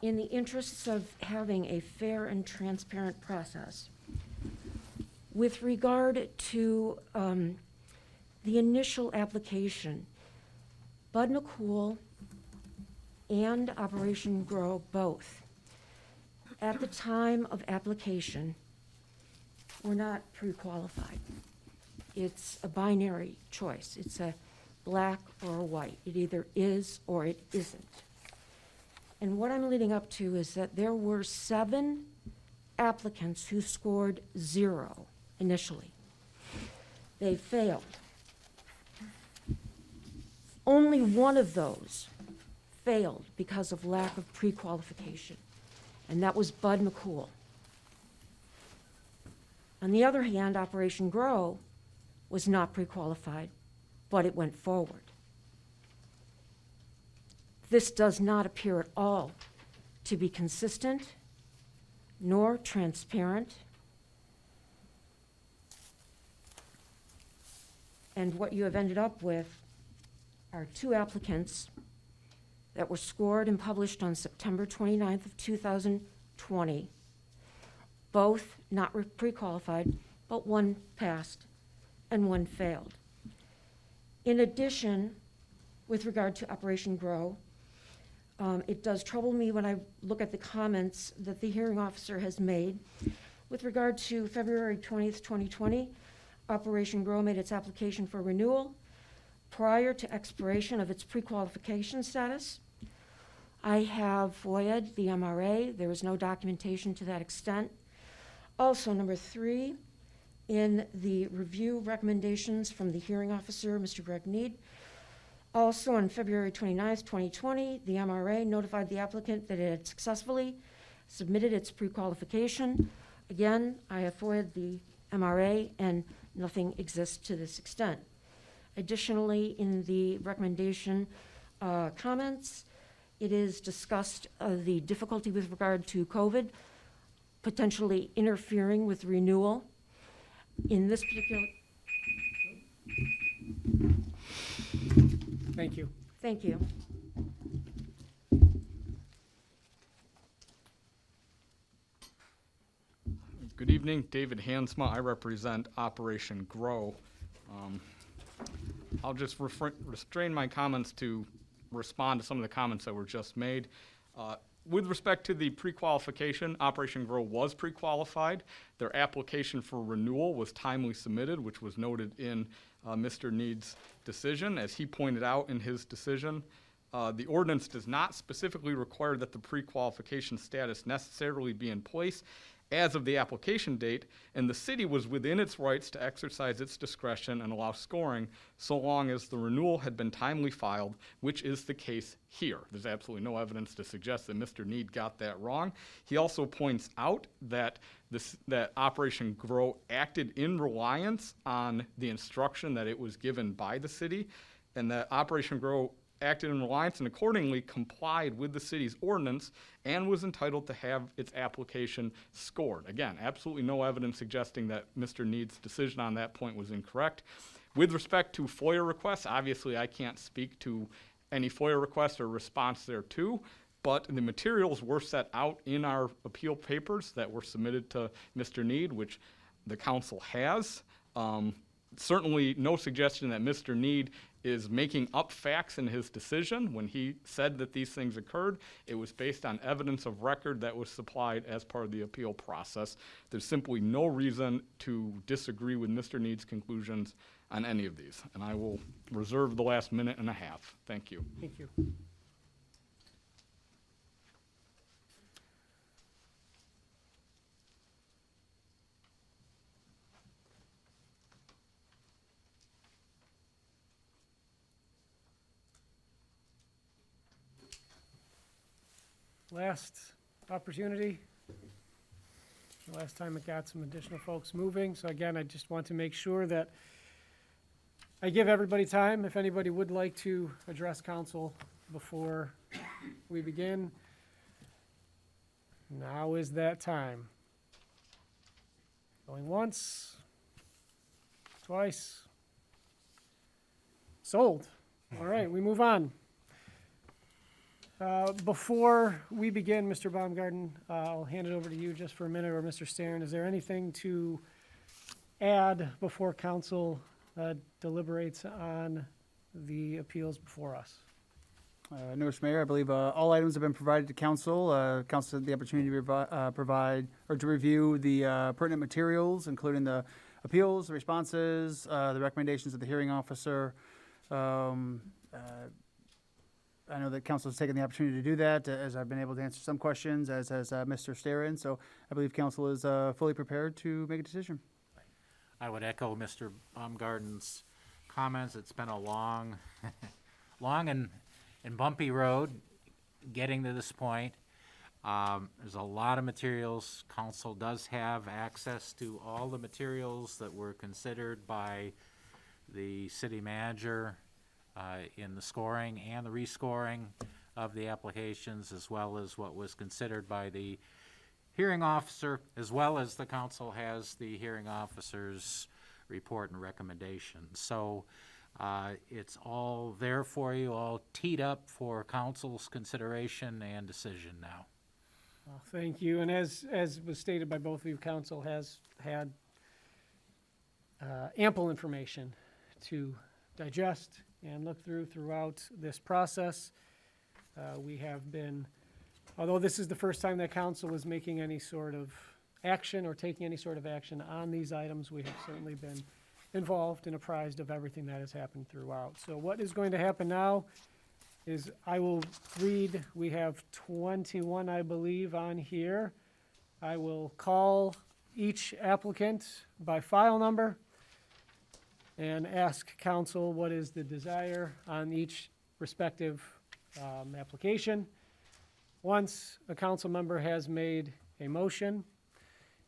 in the interests of having a fair and transparent process, with regard to the initial application, Bud McCool and Operation Grow both, at the time of application, were not pre-qualified. It's a binary choice. It's a black or a white. It either is or it isn't. And what I'm leading up to is that there were 7 applicants who scored 0 initially. They failed. Only one of those failed because of lack of pre-qualification, and that was Bud McCool. On the other hand, Operation Grow was not pre-qualified, but it went forward. This does not appear at all to be consistent nor transparent. And what you have ended up with are two applicants that were scored and published on September 29th of 2020, both not pre-qualified, but one passed and one failed. In addition, with regard to Operation Grow, it does trouble me when I look at the comments that the hearing officer has made. With regard to February 20th, 2020, Operation Grow made its application for renewal prior to expiration of its pre-qualification status. I have FOIA'd the MRA. There is no documentation to that extent. Also, number 3, in the review recommendations from the hearing officer, Mr. Greg Need, also on February 29th, 2020, the MRA notified the applicant that it had successfully submitted its pre-qualification. Again, I have FOIA'd the MRA and nothing exists to this extent. Additionally, in the recommendation comments, it is discussed the difficulty with regard to COVID, potentially interfering with renewal. In this particular... Thank you. Thank you. Good evening, David Hansma. I represent Operation Grow. I'll just restrain my comments to respond to some of the comments that were just made. With respect to the pre-qualification, Operation Grow was pre-qualified. Their application for renewal was timely submitted, which was noted in Mr. Need's decision. As he pointed out in his decision, the ordinance does not specifically require that the pre-qualification status necessarily be in place as of the application date, and the city was within its rights to exercise its discretion and allow scoring so long as the renewal had been timely filed, which is the case here. There's absolutely no evidence to suggest that Mr. Need got that wrong. He also points out that that Operation Grow acted in reliance on the instruction that it was given by the city, and that Operation Grow acted in reliance and accordingly complied with the city's ordinance and was entitled to have its application scored. Again, absolutely no evidence suggesting that Mr. Need's decision on that point was incorrect. With respect to FOIA requests, obviously I can't speak to any FOIA request or response thereto, but the materials were set out in our appeal papers that were submitted to Mr. Need, which the council has. Certainly no suggestion that Mr. Need is making up facts in his decision. When he said that these things occurred, it was based on evidence of record that was supplied as part of the appeal process. There's simply no reason to disagree with Mr. Need's conclusions on any of these. And I will reserve the last minute and a half. Thank you. Thank you. Last opportunity. Last time it got some additional folks moving. So again, I just want to make sure that I give everybody time. If anybody would like to address council before we begin, now is that time. Going once, twice. Sold. All right, we move on. Before we begin, Mr. Baumgarten, I'll hand it over to you just for a minute, or Mr. Stern. Is there anything to add before council deliberates on the appeals before us? No, Mr. Mayor, I believe all items have been provided to council. Council had the opportunity to provide or to review the pertinent materials, including the appeals, the responses, the recommendations of the hearing officer. I know that council has taken the opportunity to do that, as I've been able to answer some questions, as has Mr. Sterin. So I believe council is fully prepared to make a decision. I would echo Mr. Baumgarten's comments. It's been a long, long and bumpy road getting to this point. There's a lot of materials. Council does have access to all the materials that were considered by the city manager in the scoring and the rescoring of the applications, as well as what was considered by the hearing officer, as well as the council has the hearing officer's report and recommendations. So it's all there for you, all teed up for council's consideration and decision now. Well, thank you. And as was stated by both of you, council has had ample information to digest and look throughout this process. We have been, although this is the first time that council was making any sort of action or taking any sort of action on these items, we have certainly been involved and apprised of everything that has happened throughout. So what is going to happen now is I will read, we have 21, I believe, on here. I will call each applicant by file number and ask council what is the desire on each respective application. Once a council member has made a motion,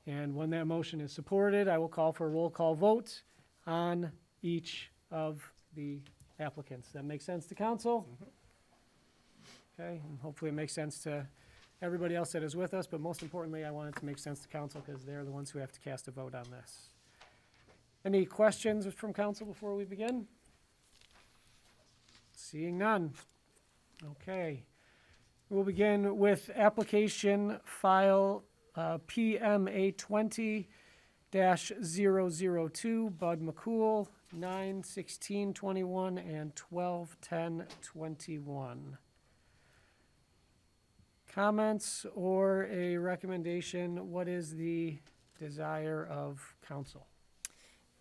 and when that motion is supported, I will call for a roll call vote on each of the applicants. That makes sense to council? Okay, and hopefully it makes sense to everybody else that is with us, but most importantly, I want it to make sense to council because they're the ones who have to cast a vote on this. Any questions from council before we begin? Seeing none. Okay. We'll begin with application file PMA 20-002, Bud McCool, 9/16/21 and 12/10/21. Comments or a recommendation? What is the desire of council?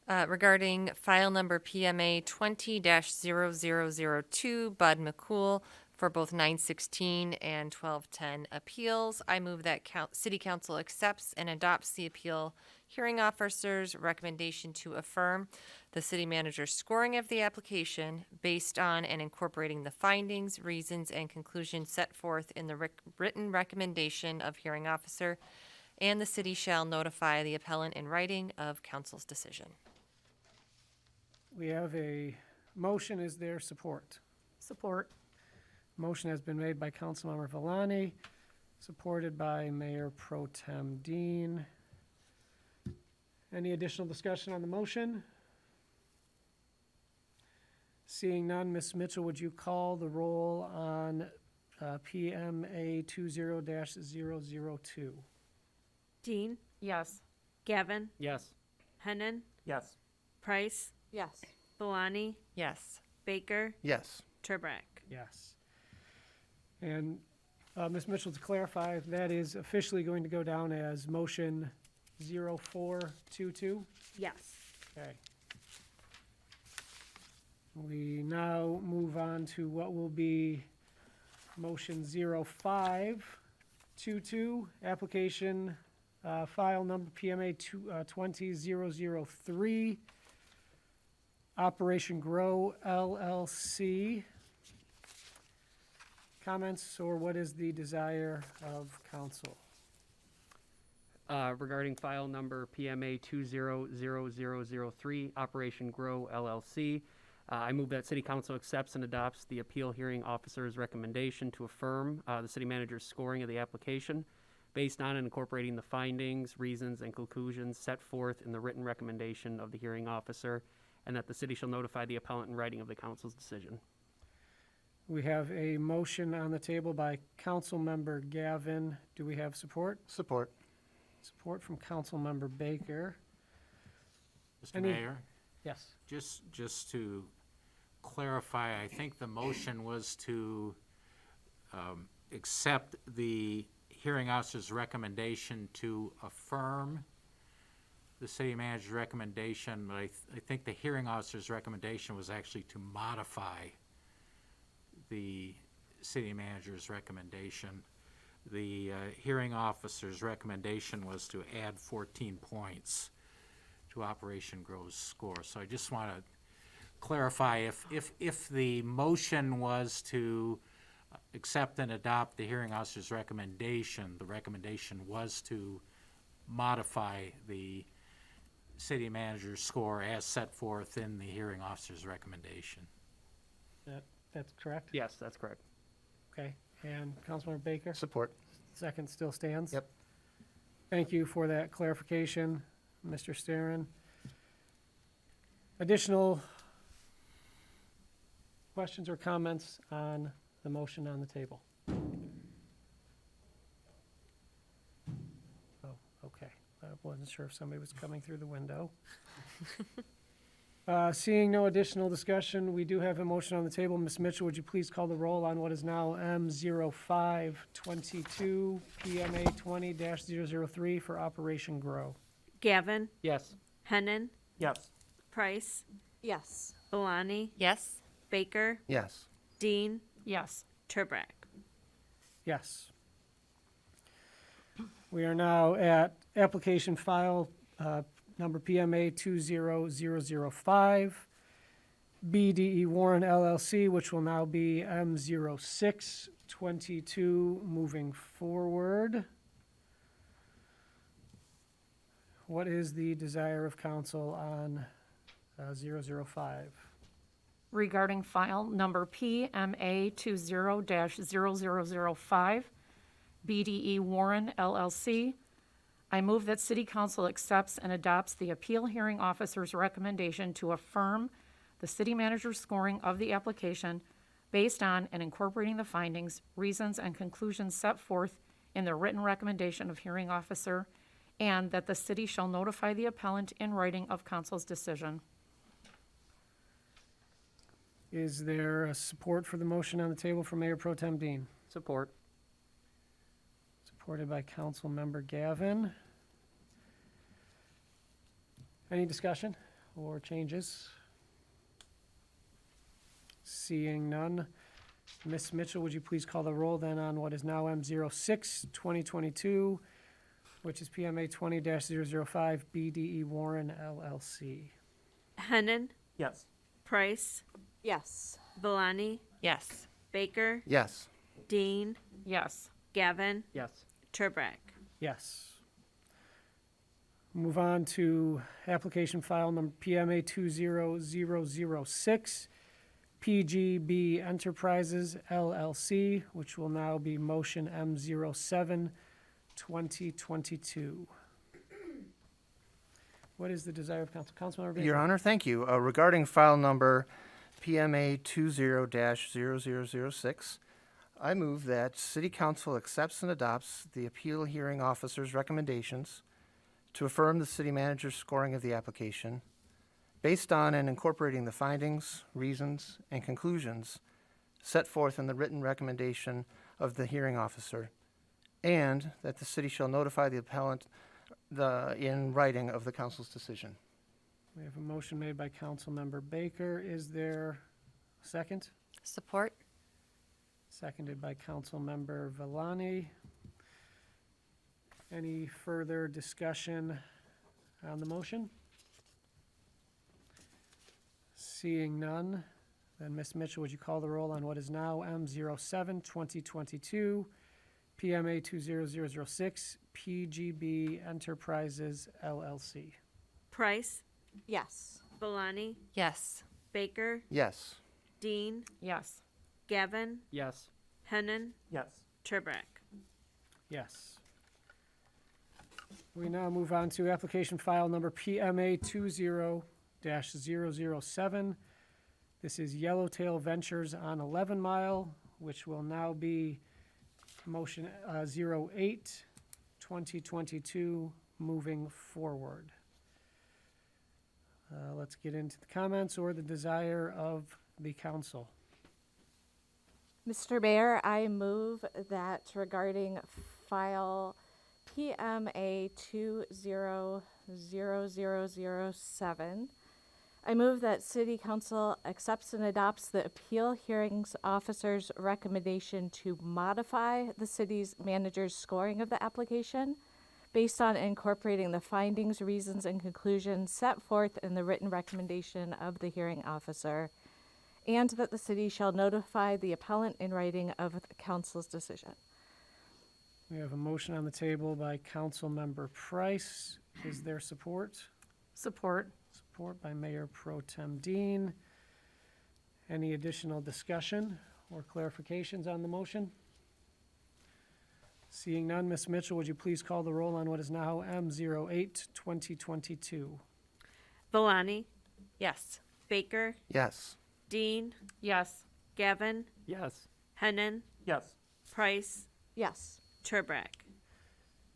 Regarding file number PMA 20-0002, Bud McCool, for both 9/16 and 12/10 appeals, I move that City Council accepts and adopts the appeal hearing officer's recommendation to affirm the city manager's scoring of the application based on and incorporating the findings, reasons, and conclusions set forth in the written recommendation of hearing officer, and the city shall notify the appellant in writing of council's decision. We have a motion. Is there support? Support. Motion has been made by Councilmember Villani, supported by Mayor Pro Tem Dean. Any additional discussion on the motion? Seeing none, Ms. Mitchell, would you call the roll on PMA 20-002? Dean? Yes. Gavin? Yes. Hennan? Yes. Price? Yes. Villani? Yes. Baker? Yes. Turbrack? Yes. And Ms. Mitchell, to clarify, that is officially going to go down as motion 0422? Yes. Okay. We now move on to what will be motion 0522, application file number PMA 20-003, Operation Grow LLC. Comments, or what is the desire of council? Regarding file number PMA 20-0003, Operation Grow LLC, I move that City Council accepts and adopts the appeal hearing officer's recommendation to affirm the city manager's scoring of the application based on and incorporating the findings, reasons, and conclusions set forth in the written recommendation of the hearing officer, and that the city shall notify the appellant in writing of the council's decision. We have a motion on the table by Councilmember Gavin. Do we have support? Support. Support from Councilmember Baker. Mr. Mayor? Yes. Just to clarify, I think the motion was to accept the hearing officer's recommendation to affirm the city manager's recommendation, but I think the hearing officer's recommendation was actually to modify the city manager's recommendation. The hearing officer's recommendation was to add 14 points to Operation Grow's score. So I just want to clarify, if the motion was to accept and adopt the hearing officer's recommendation. The recommendation was to modify the city manager's score as set forth in the hearing officer's recommendation. That's correct? Yes, that's correct. Okay, and Councilmember Baker? Support. Second still stands? Yep. Thank you for that clarification, Mr. Sterin. Additional questions or comments on the motion on the table? Oh, okay. I wasn't sure if somebody was coming through the window. Seeing no additional discussion, we do have a motion on the table. Ms. Mitchell, would you please call the roll on what is now M0522 PMA 20-003 for Operation Grow? Gavin, Yes. Hennan, Yes. Price, Yes. Valani, Yes. Baker, Yes. Dean, Yes. Turbrack. Yes. We are now at application file number PMA 20005, BDE Warren LLC, which will now be M0622 moving forward. What is the desire of council on 005? Regarding file number PMA 20-0005, BDE Warren LLC, I move that City Council accepts and adopts the appeal hearing officer's recommendation to affirm the city manager's scoring of the application based on and incorporating the findings, reasons, and conclusions set forth in the written recommendation of hearing officer, and that the city shall notify the appellant in writing of council's decision. Is there a support for the motion on the table from Mayor Pro Tem Dean? Support. Supported by Council Member Gavin. Any discussion or changes? Seeing none. Ms. Mitchell, would you please call the roll then on what is now M06-2022, which is PMA 20-005 BDE Warren LLC? Hennan, Yes. Price, Yes. Valani, Yes. Baker, Yes. Dean, Yes. Gavin, Yes. Turbrack. Yes. Move on to application file number PMA 20006, PGB Enterprises LLC, which will now be motion M07-2022. What is the desire of council? Councilmember Baker? Your Honor, thank you. Regarding file number PMA 20-0006, I move that City Council accepts and adopts the appeal hearing officer's recommendations to affirm the city manager's scoring of the application based on and incorporating the findings, reasons, and conclusions set forth in the written recommendation of the hearing officer, and that the city shall notify the appellant in writing of the council's decision. We have a motion made by Councilmember Baker. Is there a second? Support. Seconded by Councilmember Valani. Any further discussion on the motion? Seeing none, then Ms. Mitchell, would you call the roll on what is now M07-2022, PMA 20006, PGB Enterprises LLC? Price, Yes. Valani, Yes. Baker, Yes. Dean, Yes. Gavin, Yes. Hennan, Yes. Turbrack. Yes. We now move on to application file number PMA 20-007. This is Yellowtail Ventures on 11 Mile, which will now be motion 08-2022 moving forward. Let's get into the comments or the desire of the council. Mr. Mayor, I move that regarding file PMA 20-00007, I move that City Council accepts and adopts the appeal hearings officer's recommendation to modify the city's manager's scoring of the application based on incorporating the findings, reasons, and conclusions set forth in the written recommendation of the hearing officer, and that the city shall notify the appellant in writing of the council's decision. We have a motion on the table by Councilmember Price. Is there support? Support. Support by Mayor Pro Tem Dean. Any additional discussion or clarifications on the motion? Seeing none, Ms. Mitchell, would you please call the roll on what is now M08-2022? Valani, Yes. Baker, Yes. Dean, Yes. Gavin, Yes. Hennan, Yes. Price, Yes. Turbrack.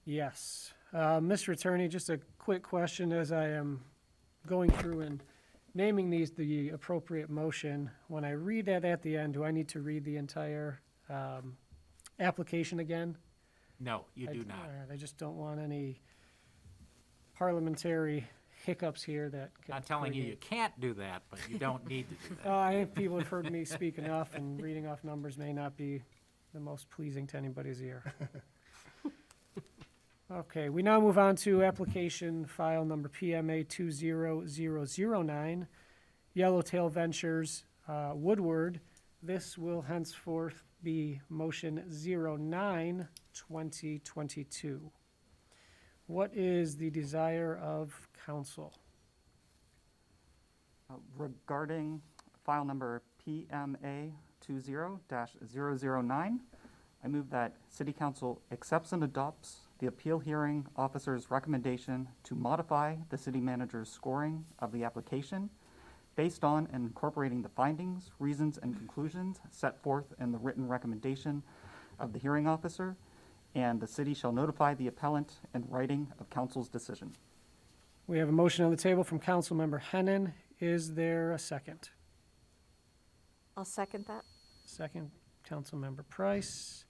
Yes. Mr. Attorney, just a quick question as I am going through and naming these the appropriate motion. When I read that at the end, do I need to read the entire application again? No, you do not. All right, I just don't want any parliamentary hiccups here that could Not telling you create- can't do that, but you don't need to do that. I think people have heard me speak enough, and reading off numbers may not be the most pleasing to anybody's ear. Okay, we now move on to application file number PMA 20009, Yellowtail Ventures, Woodward. This will henceforth be motion 09-2022. What is the desire of council? Regarding file number PMA 20-009, I move that City Council accepts and adopts the appeal hearing officer's recommendation to modify the city manager's scoring of the application based on and incorporating the findings, reasons, and conclusions set forth in the written recommendation of the hearing officer, and the city shall notify the appellant in writing of council's decision. We have a motion on the table from Councilmember Hennan. Is there a second? I'll second that. Second, Councilmember Price.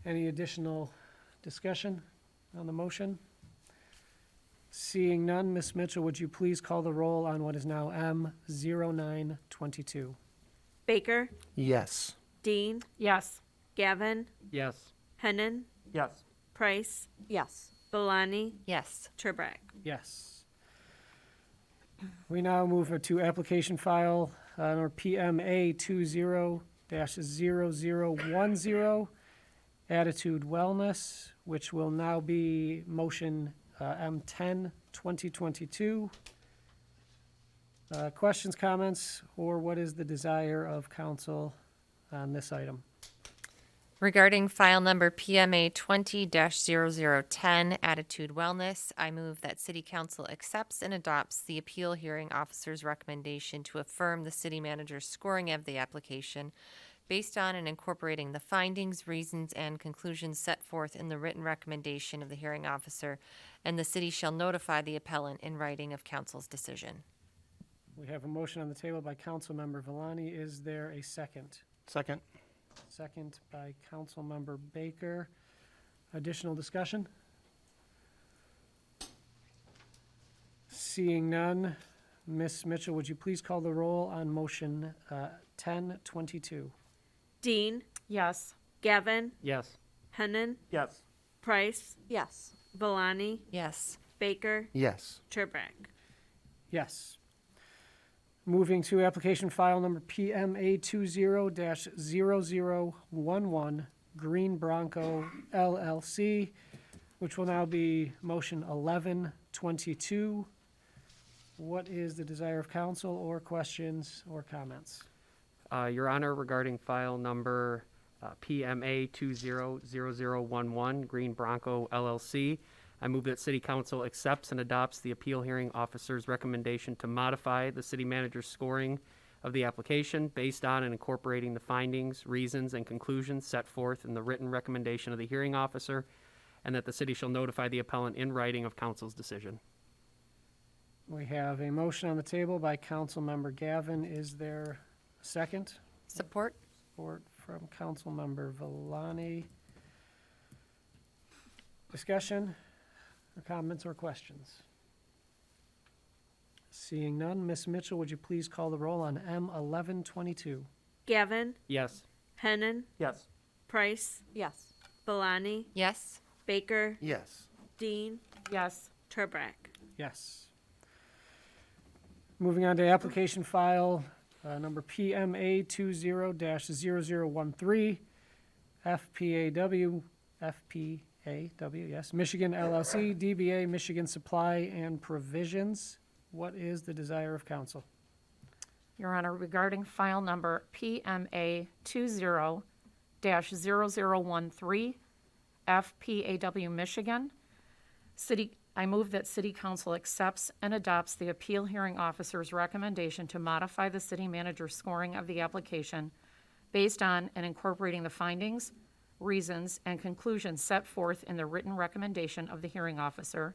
Any additional discussion on the motion? Seeing none, Ms. Mitchell, would you please call the roll on what is now M09-22? Baker, Yes. Dean, Yes. Gavin, Yes. Hennan, Yes. Price, Yes. Valani, Yes. Turbrack. Yes. We now move to application file number PMA 20-0010, Attitude Wellness, which will now be motion M10-2022. Questions, comments, or what is the desire of council on this item? Regarding file number PMA 20-0010, Attitude Wellness, I move that City Council accepts and adopts the appeal hearing officer's recommendation to affirm the city manager's scoring of the application based on and incorporating the findings, reasons, and conclusions set forth in the written recommendation of the hearing officer, and the city shall notify the appellant in writing of council's decision. We have a motion on the table by Councilmember Valani. Is there a second? Second. Second by Councilmember Baker. Additional discussion? Seeing none, Ms. Mitchell, would you please call the roll on motion 10-22? Dean, Yes. Gavin, Yes. Hennan, Yes. Price, Yes. Valani, Yes. Baker, Yes. Turbrack. Yes. Moving to application file number PMA 20-0011, Green Bronco LLC, which will now be motion 11-22. What is the desire of council, or questions or comments? Your Honor, regarding file number PMA 20-0011, Green Bronco LLC, I move that City Council accepts and adopts the appeal hearing officer's recommendation to modify the city manager's scoring of the application based on and incorporating the findings, reasons, and conclusions set forth in the written recommendation of the hearing officer, and that the city shall notify the appellant in writing of council's decision. We have a motion on the table by Councilmember Gavin. Is there a second? Support? Support from Councilmember Valani. Discussion, or comments, or questions? Seeing none, Ms. Mitchell, would you please call the roll on M11-22? Gavin, Yes. Hennan, Yes. Price, Yes. Valani, Yes. Baker, Yes. Dean, Yes. Turbrack. Yes. Moving on to application file number PMA 20-0013, FPAW, yes, Michigan LLC, DBA Michigan Supply and Provisions. What is the desire of council? Your Honor, regarding file number PMA 20-0013, FPAW Michigan, I move that City Council accepts and adopts the appeal hearing officer's recommendation to modify the city manager's scoring of the application based on and incorporating the findings, reasons, and conclusions set forth in the written recommendation of the hearing officer,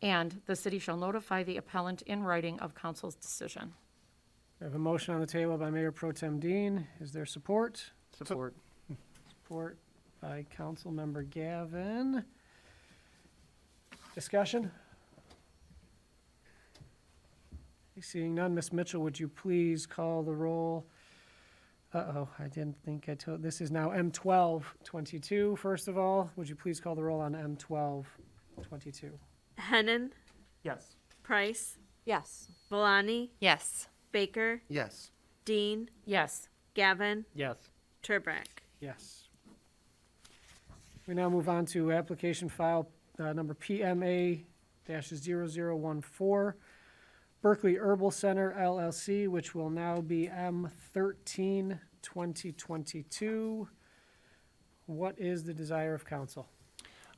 and the city shall notify the appellant in writing of council's decision. We have a motion on the table by Mayor Pro Tem Dean. Is there support? Support. Support by Councilmember Gavin. Discussion? Seeing none, Ms. Mitchell, would you please call the roll? Uh-oh, I didn't think I told, this is now M1222. First of all, would you please call the roll on M1222? Hennan, Yes. Price, Yes. Valani, Yes. Baker, Yes. Dean, Yes. Gavin, Yes. Turbrack. Yes. We now move on to application file number PMA-0014, Berkley Herbal Center LLC, which will now be M13-2022. What is the desire of council?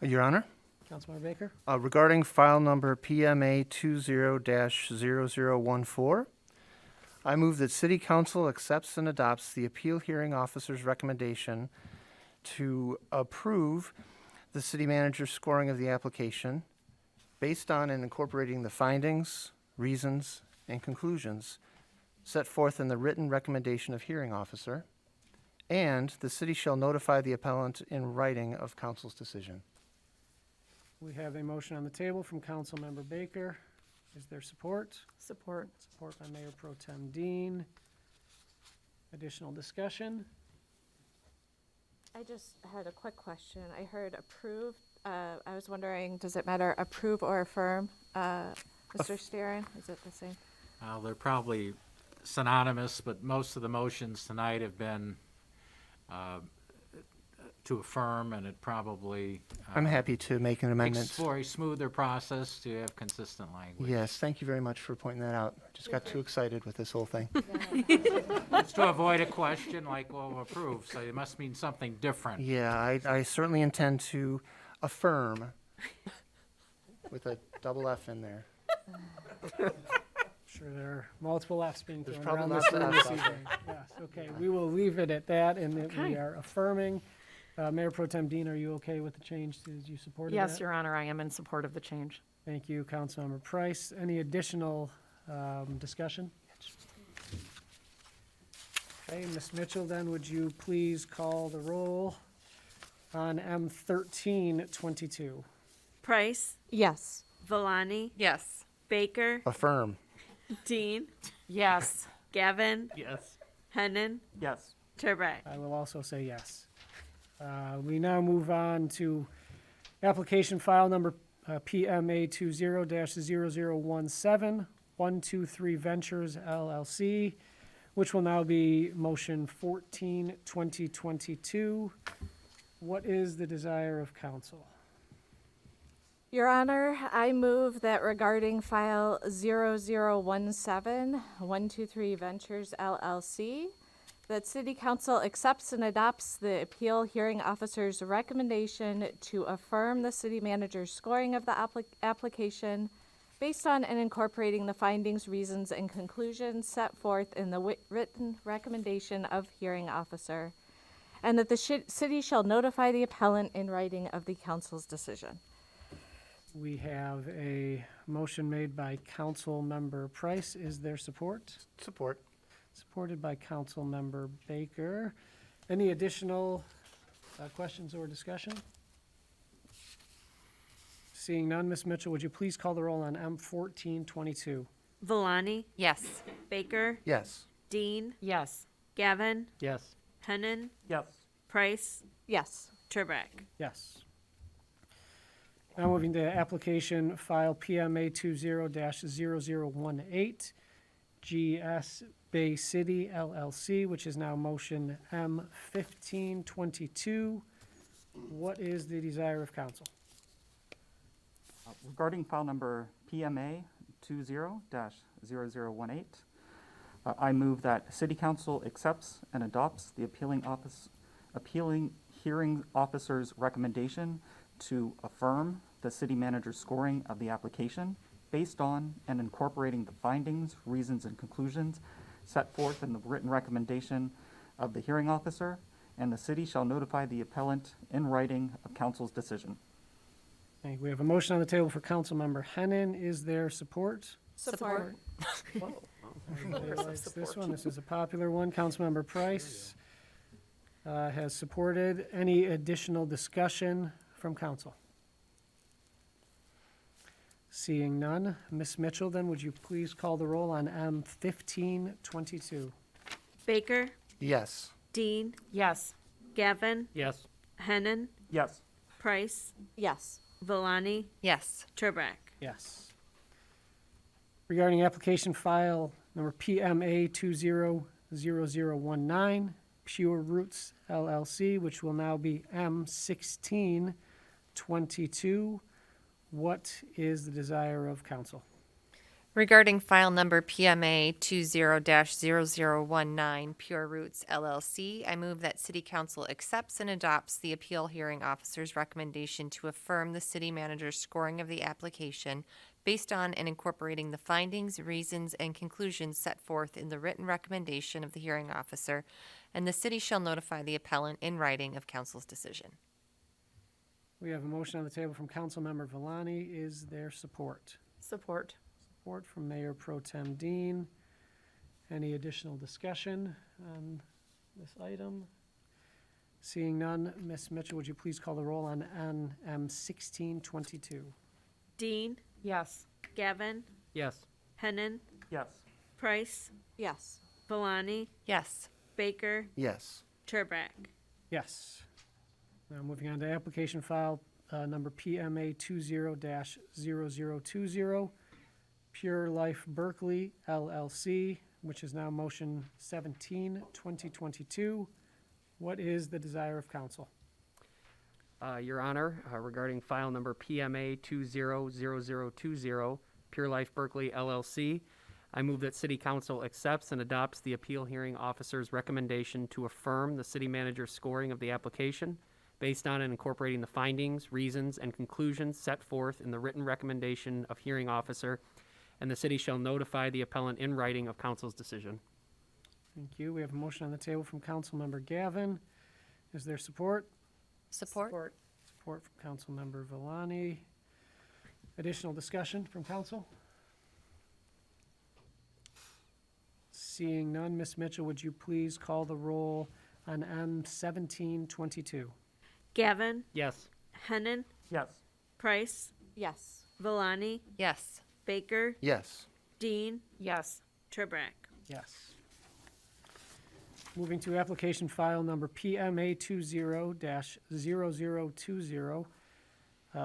Your Honor, Councilmember Baker? regarding file number PMA 20-0014, I move that City Council accepts and adopts the appeal hearing officer's recommendation to approve the city manager's scoring of the application based on and incorporating the findings, reasons, and conclusions set forth in the written recommendation of hearing officer, and the city shall notify the appellant in writing of council's decision. We have a motion on the table from Councilmember Baker. Is there support? Support. Support by Mayor Pro Tem Dean. Additional discussion? I just had a quick question. I heard approve. I was wondering, does it matter approve or affirm? Mr. Sterin, is it the same? They're probably synonymous, but most of the motions tonight have been to affirm, and it probably I'm happy to make an amendment. makes for a smoother process to have consistent language. Yes, thank you very much for pointing that out. I just got too excited with this whole thing. It's to avoid a question like, well, approve, so it must mean something different. Yeah, I certainly intend to affirm with a double F in there. Sure, there are multiple Fs being There's thrown around probably this lots of room Fs this out evening. Yes, okay, we will leave it at that, and that we are affirming. Mayor Pro Tem Dean, are you okay with the change? Did you support that? Yes, Your Honor, I am in support of the change. Thank you, Councilmember Price. Any additional discussion? Okay, Ms. Mitchell, then would you please call the roll on M13-22? Price, Yes. Valani, Yes. Baker, Affirm. Dean, Yes. Gavin, Yes. Hennan, Yes. Turbrack. I will also say yes. We now move on to application file number PMA 20-0017, 123 Ventures LLC, which will now be motion 14-2022. What is the desire of council? Your Honor, I move that regarding file 0017, 123 Ventures LLC, that City Council accepts and adopts the appeal hearing officer's recommendation to affirm the city manager's scoring of the application based on and incorporating the findings, reasons, and conclusions set forth in the written recommendation of hearing officer, and that the city shall notify the appellant in writing of the council's decision. We have a motion made by Councilmember Price. Is there support? Support. Supported by Councilmember Baker. Any additional questions or discussion? Seeing none, Ms. Mitchell, would you please call the roll on M14-22? Valani, Yes. Baker, Yes. Dean, Yes. Gavin, Yes. Hennan, Yes. Price, Yes. Turbrack. Yes. Now moving to application file PMA 20-0018, GS Bay City LLC, which is now motion M1522. What is the desire of council? Regarding file number PMA 20-0018, I move that City Council accepts and adopts the appealing hearing officer's recommendation to affirm the city manager's scoring of the application based on and incorporating the findings, reasons, and conclusions set forth in the written recommendation of the hearing officer, and the city shall notify the appellant in writing of council's decision. Okay, we have a motion on the table for Councilmember Hennon. Is there support? Support. Everybody likes this one. This is a popular one. Councilmember Price has supported. Any additional discussion from council? Seeing none, Ms. Mitchell, then would you please call the roll on M1522? Baker, Yes. Dean, Yes. Gavin, Yes. Hennon, Yes. Price, Yes. Villani, Yes. Turbrack. Yes. Regarding application file number PMA 200019, Pure Roots LLC, which will now be M1622. What is the desire of council? Regarding file number PMA 20-0019, Pure Roots LLC, I move that City Council accepts and adopts the appeal hearing officer's recommendation to affirm the city manager's scoring of the application based on and incorporating the findings, reasons, and conclusions set forth in the written recommendation of the hearing officer, and the city shall notify the appellant in writing of council's decision. We have a motion on the table from Councilmember Villani. Is there support? Support. Support from Mayor Pro Tem Dean. Any additional discussion on this item? Seeing none, Ms. Mitchell, would you please call the roll on M1622? Dean, Yes. Gavin, Yes. Hennon, Yes. Price, Yes. Villani, Yes. Baker, Yes. Turbrack. Yes. Now moving on to application file number PMA 20-0020, Pure Life Berkley LLC, which is now motion 17-2022. What is the desire of council? Your Honor, regarding file number PMA 200020, Pure Life Berkley LLC, I move that City Council accepts and adopts the appeal hearing officer's recommendation to affirm the city manager's scoring of the application based on and incorporating the findings, reasons, and conclusions set forth in the written recommendation of hearing officer, and the city shall notify the appellant in writing of council's decision. Thank you. We have a motion on the table from Councilmember Gavin. Is there support? Support. Support from Councilmember Villani. Additional discussion from council? Seeing none, Ms. Mitchell, would you please call the roll on M1722? Gavin, Yes. Hennon, Yes. Price, Yes. Villani, Yes. Baker, Yes. Dean, Yes. Turbrack. Yes. Moving to application file number PMA 20-0020,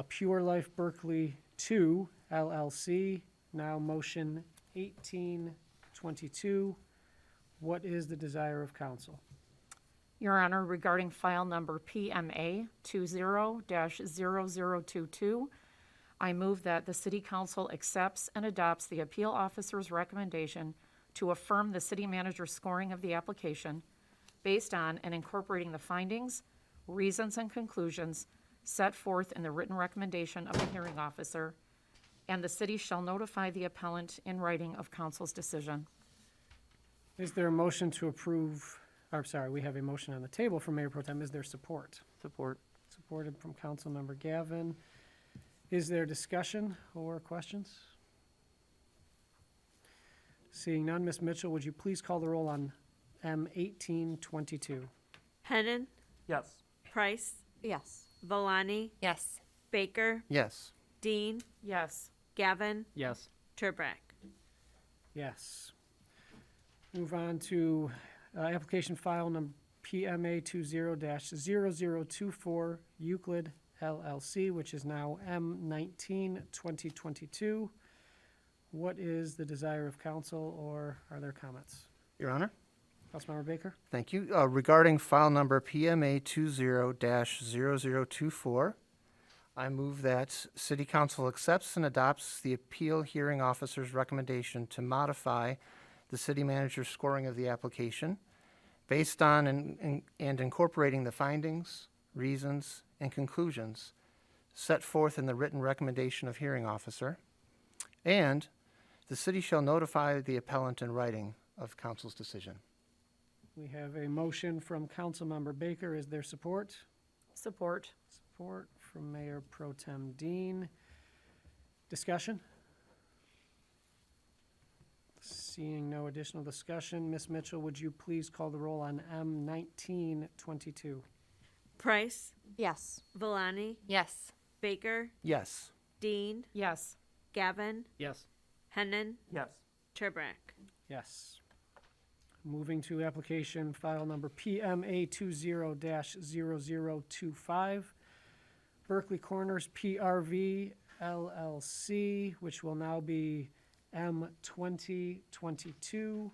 Pure Life Berkley 2 LLC, now motion 1822. What is the desire of council? Your Honor, regarding file number PMA 20-0022, I move that the City Council accepts and adopts the appeal officer's recommendation to affirm the city manager's scoring of the application based on and incorporating the findings, reasons, and conclusions set forth in the written recommendation of the hearing officer, and the city shall notify the appellant in writing of council's decision. Is there a motion to approve, or sorry, we have a motion on the table from Mayor Pro Tem. Is there support? Support. Supported from Councilmember Gavin. Is there discussion or questions? Seeing none, Ms. Mitchell, would you please call the roll on M1822? Hennon, Yes. Price, Yes. Villani, Yes. Baker, Yes. Dean, Yes. Gavin, Yes. Turbrack. Yes. Move on to application file number PMA 20-0024 Euclid LLC, which is now M19-2022. What is the desire of council, or are there comments? Your Honor? Councilmember Baker? Thank you. Regarding file number PMA 20-0024, I move that City Council accepts and adopts the appeal hearing officer's recommendation to modify the city manager's scoring of the application based on and incorporating the findings, reasons, and conclusions set forth in the written recommendation of hearing officer, and the city shall notify the appellant in writing of council's decision. We have a motion from Councilmember Baker. Is there support? Support. Support from Mayor Pro Tem Dean. Discussion? Seeing no additional discussion, Ms. Mitchell, would you please call the roll on M1922? Price, Yes. Valani, Yes. Baker, Yes. Dean, Yes. Gavin, Yes. Hennan, Yes. Turbrack. Yes. Moving to application file number PMA 20-0025, Berkley Corners PRV LLC, which will now be M2022.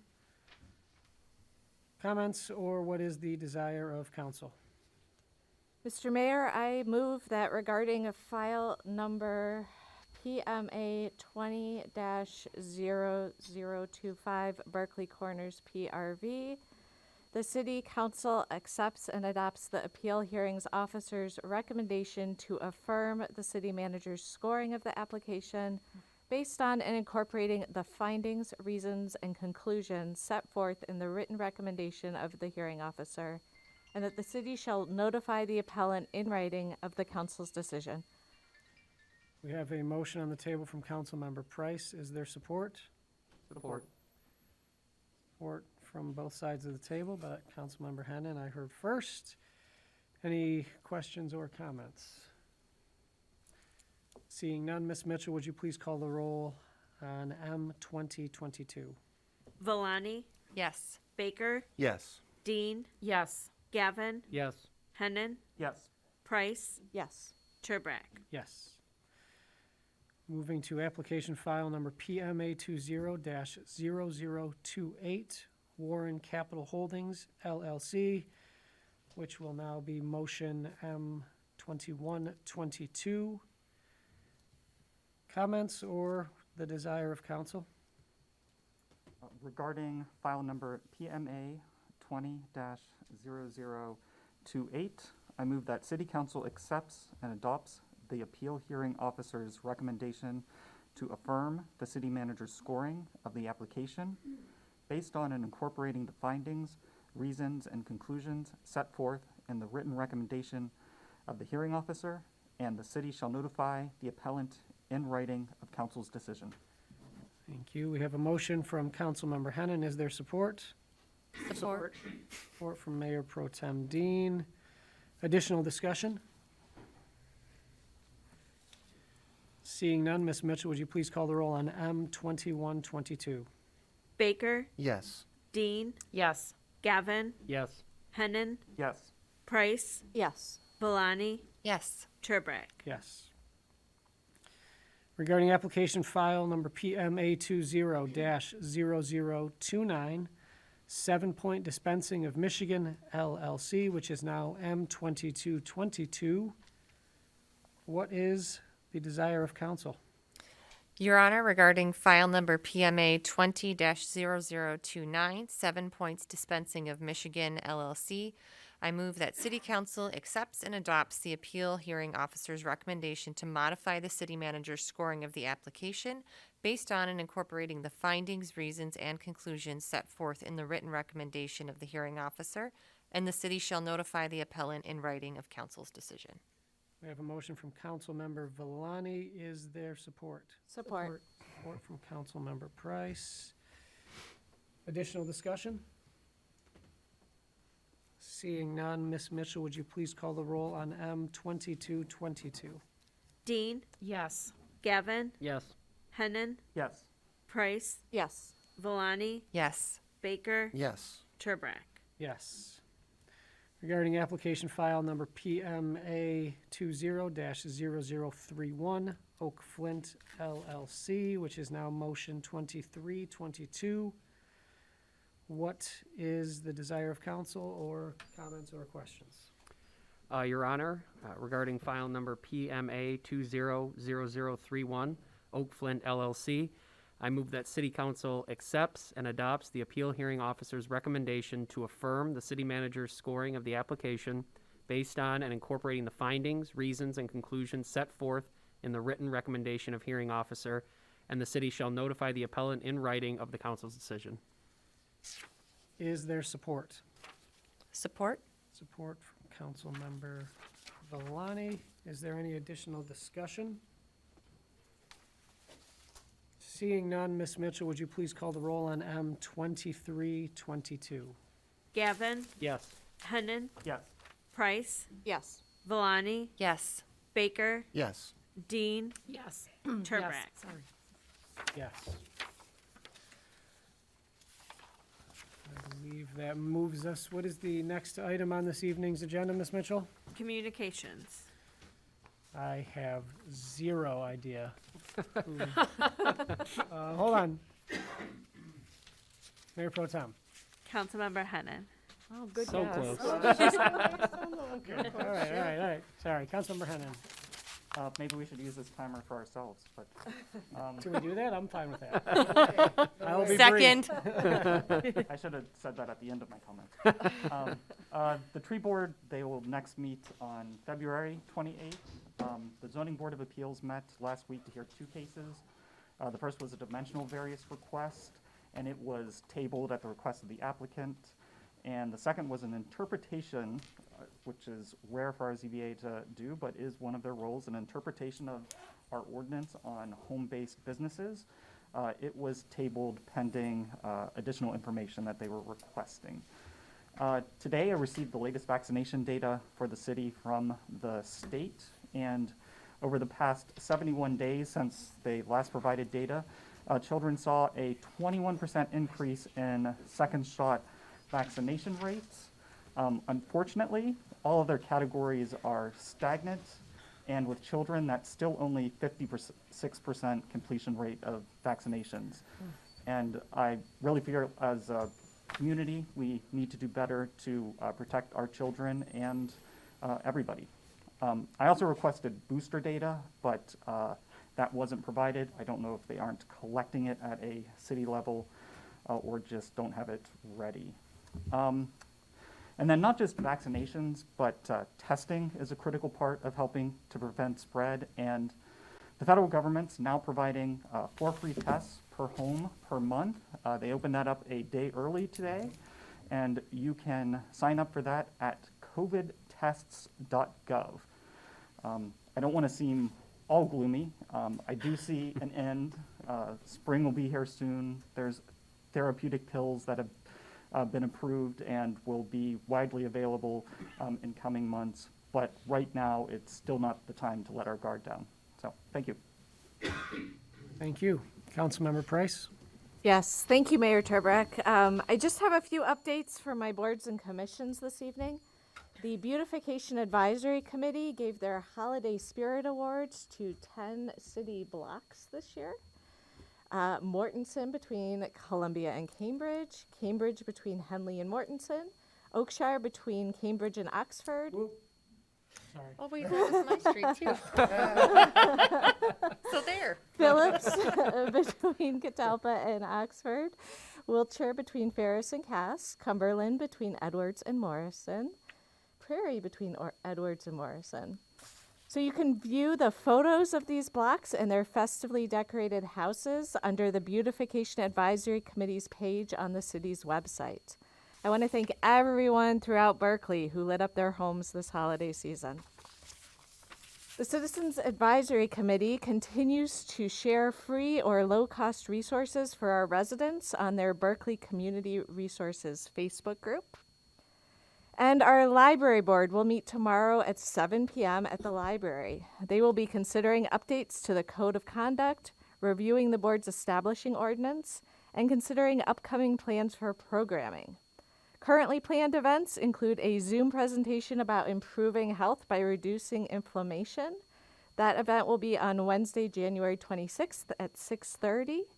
Comments, or what is the desire of council? Mr. Mayor, I move that regarding a file number PMA 20-0025 Berkley Corners PRV, the City Council accepts and adopts the appeal hearings officer's recommendation to affirm the city manager's scoring of the application based on and incorporating the findings, reasons, and conclusions set forth in the written recommendation of the hearing officer, and that the city shall notify the appellant in writing of the council's decision. We have a motion on the table from Councilmember Price. Is there support? Support. Support from both sides of the table, but Councilmember Hennan, I heard first. Any questions or comments? Seeing none, Ms. Mitchell, would you please call the roll on M2022? Valani, Yes. Baker, Yes. Dean, Yes. Gavin, Yes. Hennan, Yes. Price, Yes. Turbrack. Yes. Moving to application file number PMA 20-0028, Warren Capital Holdings LLC, which will now be motion M2122. Comments or the desire of council? Regarding file number PMA 20-0028, I move that City Council accepts and adopts the appeal hearing officer's recommendation to affirm the city manager's scoring of the application based on and incorporating the findings, reasons, and conclusions set forth in the written recommendation of the hearing officer, and the city shall notify the appellant in writing of council's decision. Thank you. We have a motion from Councilmember Hennan. Is there support? Support. Support from Mayor Pro Tem Dean. Additional discussion? Seeing none, Ms. Mitchell, would you please call the roll on M2122? Baker, Yes. Dean, Yes. Gavin, Yes. Hennan, Yes. Price, Yes. Valani, Yes. Turbrack. Yes. Regarding application file number PMA 20-0029, 7 Point Dispensing of Michigan LLC, which is now M2222. What is the desire of council? Your Honor, regarding file number PMA 20-0029, 7 Points Dispensing of Michigan LLC, I move that City Council accepts and adopts the appeal hearing officer's recommendation to modify the city manager's scoring of the application based on and incorporating the findings, reasons, and conclusions set forth in the written recommendation of the hearing officer, and the city shall notify the appellant in writing of council's decision. We have a motion from Councilmember Valani. Is there support? Support. Support from Councilmember Price. Additional discussion? Seeing none, Ms. Mitchell, would you please call the roll on M2222? Dean, Yes. Gavin, Yes. Hennan, Yes. Price, Yes. Valani, Yes. Baker, Yes. Turbrack. Yes. Regarding application file number PMA 20-0031, Oak Flint LLC, which is now motion 2322. What is the desire of council, or comments or questions? Your Honor, regarding file number PMA 200031, Oak Flint LLC, I move that City Council accepts and adopts the appeal hearing officer's recommendation to affirm the city manager's scoring of the application based on and incorporating the findings, reasons, and conclusions set forth in the written recommendation of hearing officer, and the city shall notify the appellant in writing of the council's decision. Is there support? Support. Support from Councilmember Valani. Is there any additional discussion? Seeing none, Ms. Mitchell, would you please call the roll on M 2322? Gavin, Yes. Hennan, Yes. Price, Yes. Valani, Yes. Baker, Yes. Dean, Yes. Turbrack. Sorry. Yes. I believe that moves us. What is the next item on this evening's agenda, Ms. Mitchell? Communications. I have zero idea. Hold on. Mayor Pro Tem. Councilmember Hennan. Oh, good So guess. close. All right. Sorry, Councilmember Hennan. Maybe we should use this timer for ourselves, but, Can we do that? I'm fine with that. I will be brief. Second. I should have said that at the end of my comments. The tree board, they will next meet on February 28th. The zoning board of appeals met last week to hear two cases. The first was a dimensional variance request, and it was tabled at the request of the applicant. And the second was an interpretation, which is rare for our ZBA to do, but is one of their roles, an interpretation of our ordinance on home-based businesses. It was tabled pending additional information that they were requesting. Today, I received the latest vaccination data for the city from the state, and over the past 71 days since they last provided data, children saw a 21% increase in second shot vaccination rates. Unfortunately, all of their categories are stagnant, and with children, that's still only 56% completion rate of vaccinations. And I really feel as a community, we need to do better to protect our children and everybody. I also requested booster data, but that wasn't provided. I don't know if they aren't collecting it at a city level or just don't have it ready. And then not just vaccinations, but testing is a critical part of helping to prevent spread. And the federal government's now providing 4 free tests per home per month. They opened that up a day early today, and you can sign up for that at covidtests.gov. I don't want to seem all gloomy. I do see an end. Spring will be here soon. There's therapeutic pills that have been approved and will be widely available in coming months. But right now, it's still not the time to let our guard down. So, thank you. Thank you. Councilmember Price? Yes, thank you, Mayor Turbrack. I just have a few updates for my boards and commissions this evening. The Beautification Advisory Committee gave their Holiday Spirit Awards to 10 city blocks this year. Mortensen between Columbia and Cambridge, Cambridge between Henley and Mortensen, Oakshire between Cambridge and Oxford. Sorry. Oh, wait, that was my street too. So there. Phillips between Catalpa and Oxford, Wiltshire between Ferris and Cass, Cumberland between Edwards and Morrison, Prairie between Edwards and Morrison. So you can view the photos of these blocks and their festively decorated houses under the Beautification Advisory Committee's page on the city's website. I want to thank everyone throughout Berkley who lit up their homes this holiday season. The Citizens Advisory Committee continues to share free or low-cost resources for our residents on their Berkley Community Resources Facebook group. And our library board will meet tomorrow at 7 p.m. at the library. They will be considering updates to the Code of Conduct, reviewing the board's establishing ordinance, and considering upcoming plans for programming. Currently planned events include a Zoom presentation about improving health by reducing inflammation, That event will be on Wednesday, January 26th at 6:30.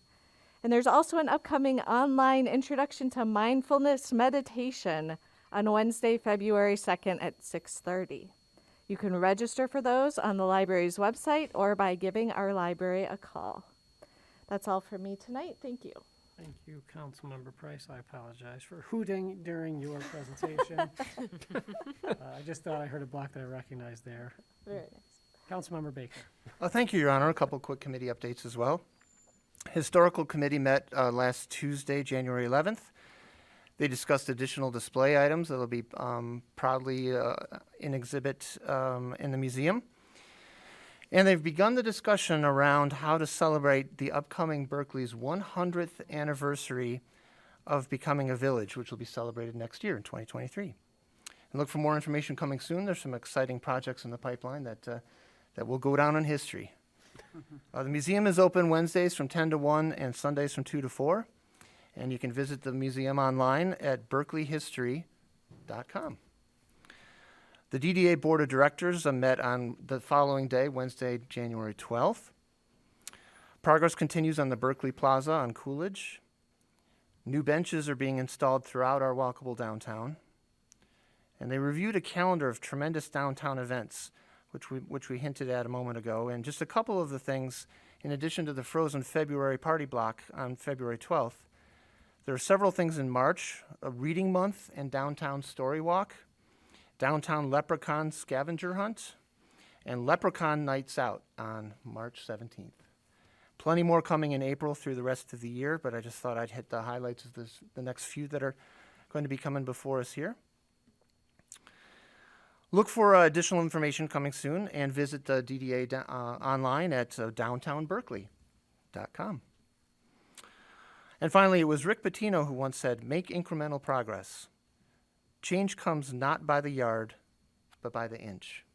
And there's also an upcoming online introduction to mindfulness meditation on Wednesday, February 2nd at 6:30. You can register for those on the library's website or by giving our library a call. That's all for me tonight. Thank you. Thank you, Councilmember Price. I apologize for hooting during your presentation. I just thought I heard a block that I recognized there. Very nice. Councilmember Baker. Thank you, Your Honor. A couple quick committee updates as well. Historical Committee met last Tuesday, January 11th. They discussed additional display items that will be proudly in exhibit in the museum. And they've begun the discussion around how to celebrate the upcoming Berkeley's 100th anniversary of becoming a village, which will be celebrated next year in 2023. And look for more information coming soon. There's some exciting projects in the pipeline that will go down in history. The museum is open Wednesdays from 10 to 1 and Sundays from 2 to 4. And you can visit the museum online at berkleyhistory.com. The DDA Board of Directors met on the following day, Wednesday, January 12th. Progress continues on the Berkley Plaza on Coolidge. New benches are being installed throughout our walkable downtown. And they reviewed a calendar of tremendous downtown events, which we hinted at a moment ago. And just a couple of the things, in addition to the Frozen February party block on February 12th, there are several things in March: a reading month and downtown story walk, downtown leprechaun scavenger hunt, and leprechaun nights out on March 17th. Plenty more coming in April through the rest of the year, but I just thought I'd hit the highlights of the next few that are going to be coming before us here. Look for additional information coming soon, and visit the DDA online at downtownberkeley.com. And finally, it was Rick Pitino who once said, "Make incremental progress. Change comes not by the yard, but by the inch."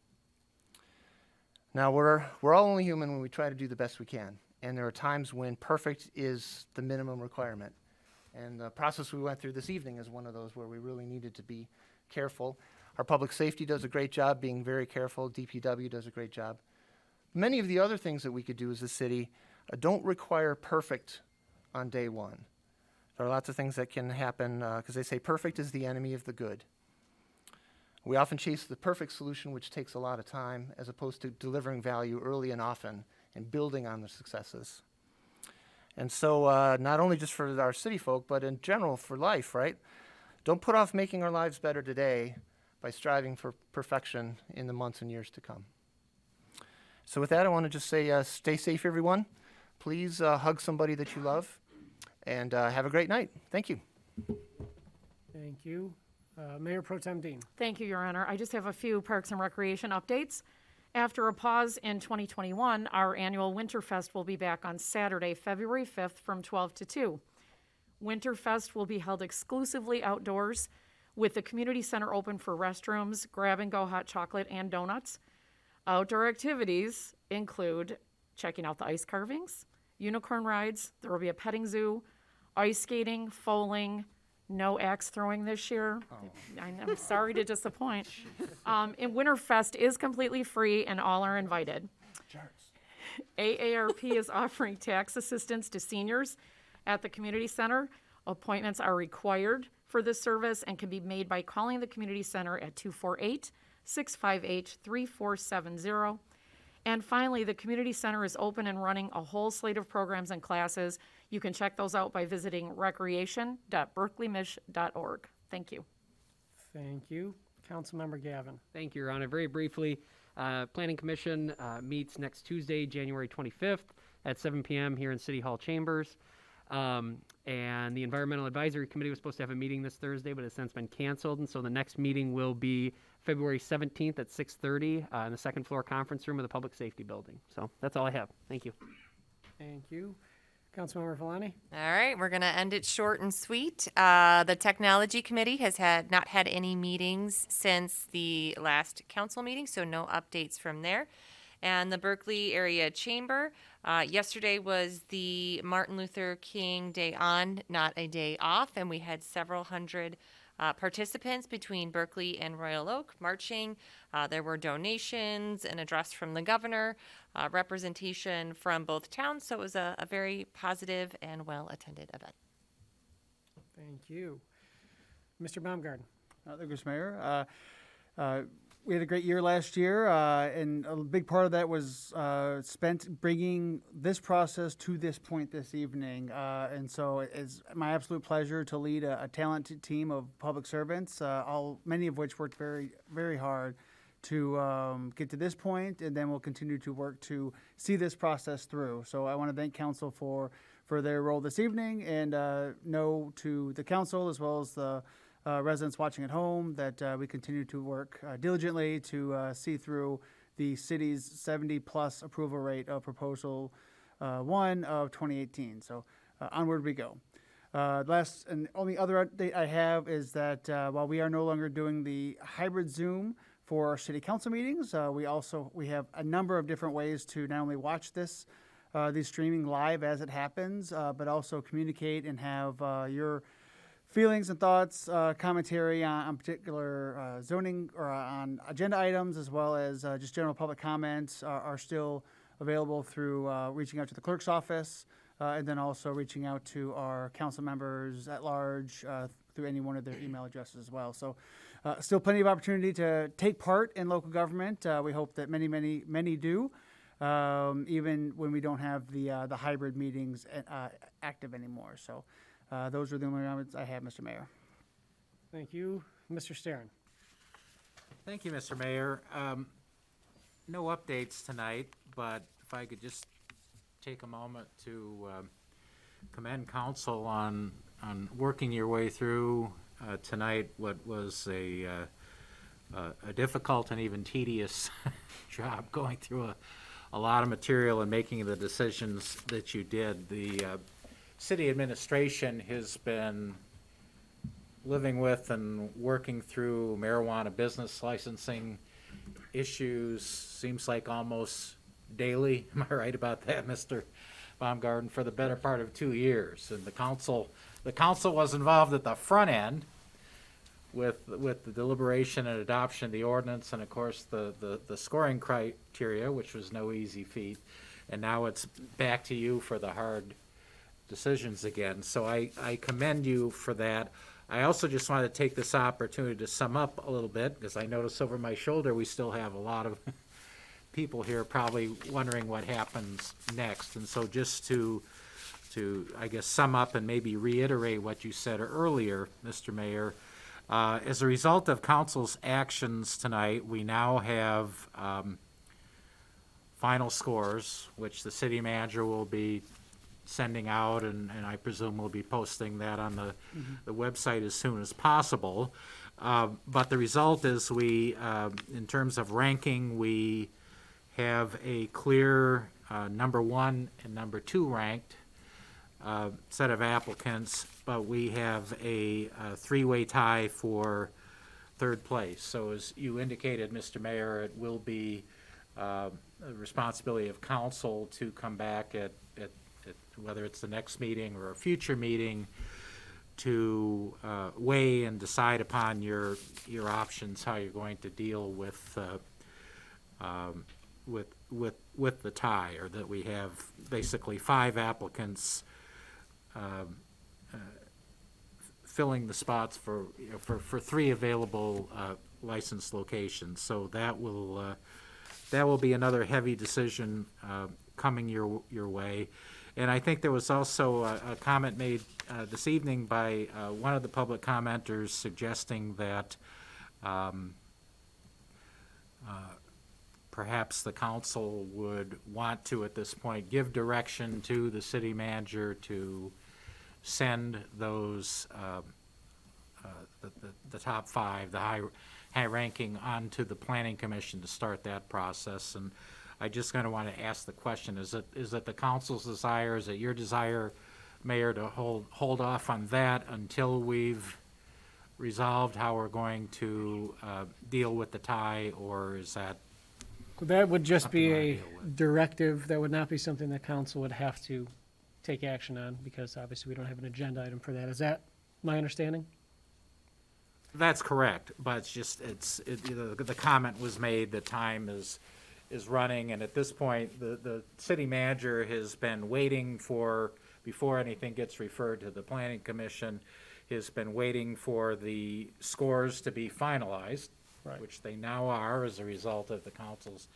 Now, we're all only human when we try to do the best we can, and there are times when perfect is the minimum requirement. And the process we went through this evening is one of those where we really needed to be careful. Our public safety does a great job being very careful. DPW does a great job. Many of the other things that we could do as a city don't require perfect on day one. There are lots of things that can happen because they say perfect is the enemy of the good. We often chase the perfect solution, which takes a lot of time, as opposed to delivering value early and often and building on the successes. And so not only just for our city folk, but in general for life, right? Don't put off making our lives better today by striving for perfection in the months and years to come. So with that, I want to just say stay safe, everyone. Please hug somebody that you love, and have a great night. Thank you. Thank you. Mayor Pro Tem Dean. Thank you, Your Honor. I just have a few Parks and Recreation updates. After a pause in 2021, our annual Winterfest will be back on Saturday, February 5th from 12 to 2. Winterfest will be held exclusively outdoors, with the community center open for restrooms, grab-and-go hot chocolate, and donuts. Outdoor activities include checking out the ice carvings, unicorn rides, there will be a petting zoo, ice skating, foaling, no axe throwing this year. I'm sorry to disappoint. And Winterfest is completely free and all are invited. AARP is offering tax assistance to seniors at the community center. Appointments are required for this service and can be made by calling the community center at 248-658-3470. And finally, the community center is open and running a whole slate of programs and classes. You can check those out by visiting recreation.berkleymich.org. Thank you. Thank you. Councilmember Gavin. Thank you, Your Honor. Very briefly, Planning Commission meets next Tuesday, January 25th at 7 p.m. here in City Hall chambers. And the Environmental Advisory Committee was supposed to have a meeting this Thursday, but it's since been canceled. And so the next meeting will be February 17th at 6:30 in the second floor conference room of the Public Safety Building. So that's all I have. Thank you. Thank you. Councilmember Falani. All right, we're going to end it short and sweet. The Technology Committee has not had any meetings since the last council meeting, so no updates from there. And the Berkeley Area Chamber, yesterday was the Martin Luther King Day on, not a day off, and we had several hundred participants between Berkley and Royal Oak marching. There were donations, an address from the governor, representation from both towns. So it was a very positive and well-attended event. Thank you. Mr. Baumgarten. Thank you, Mr. Mayor. We had a great year last year, and a big part of that was spent bringing this process to this point this evening. And so it's my absolute pleasure to lead a talented team of public servants, many of which worked very, very hard to get to this point, and then we'll continue to work to see this process through. So I want to thank council for their role this evening, and know to the council as well as the residents watching at home that we continue to work diligently to see through the city's 70-plus approval rate of Proposal 1 of 2018. So onward we go. Last and only other update I have is that while we are no longer doing the hybrid Zoom for our city council meetings, we have a number of different ways to not only watch these streaming live as it happens, but also communicate and have your feelings and thoughts, commentary on particular zoning or on agenda items, as well as just general public comments are still available through reaching out to the clerk's office, and then also reaching out to our council members at large through any one of their email addresses as well. So still plenty of opportunity to take part in local government. We hope that many do, even when we don't have the hybrid meetings active anymore. So those are the only comments I have, Mr. Mayor. Thank you. Mr. Sterin. Thank you, Mr. Mayor. No updates tonight, but if I could just take a moment to commend council on working your way through tonight what was a difficult and even tedious job, going through a lot of material and making the decisions that you did. The city administration has been living with and working through marijuana business licensing issues, seems like almost daily. Am I right about that, Mr. Baumgarten? For the better part of 2 years. And the council was involved at the front end with the deliberation and adoption of the ordinance, and of course the scoring criteria, which was no easy feat. And now it's back to you for the hard decisions again. So I commend you for that. I also just wanted to take this opportunity to sum up a little bit, because I notice over my shoulder we still have a lot of people here probably wondering what happens next. And so just to I guess sum up and maybe reiterate what you said earlier, Mr. Mayor, as a result of council's actions tonight, we now have final scores, which the city manager will be sending out, and I presume we'll be posting that on the website as soon as possible. But the result is in terms of ranking, we have a clear number 1 and number 2 ranked set of applicants, but we have a three-way tie for third place. So as you indicated, Mr. Mayor, it will be a responsibility of council to come back at whether it's the next meeting or a future meeting to weigh and decide upon your options, how you're going to deal with the tie, or that we have basically 5 applicants filling the spots for 3 available licensed locations. So that will be another heavy decision coming your way. And I think there was also a comment made this evening by one of the public commenters suggesting that perhaps the council would want to, at this point, give direction to the city manager to send those, the top 5, the high ranking, onto the planning commission to start that process. And I just kind of want to ask the question, is it the council's desire, is it your desire, Mayor, to hold off on that until we've resolved how we're going to deal with the tie, or is that? That would just be a directive. That would not be something that council would have to take action on, because obviously we don't have an agenda item for that. Is that my understanding? That's correct, but it's just, the comment was made, the time is running, and at this point, the city manager has been waiting for, before anything gets referred to the planning commission, has been waiting for the scores to be finalized, Right. which they now are as a result of the council's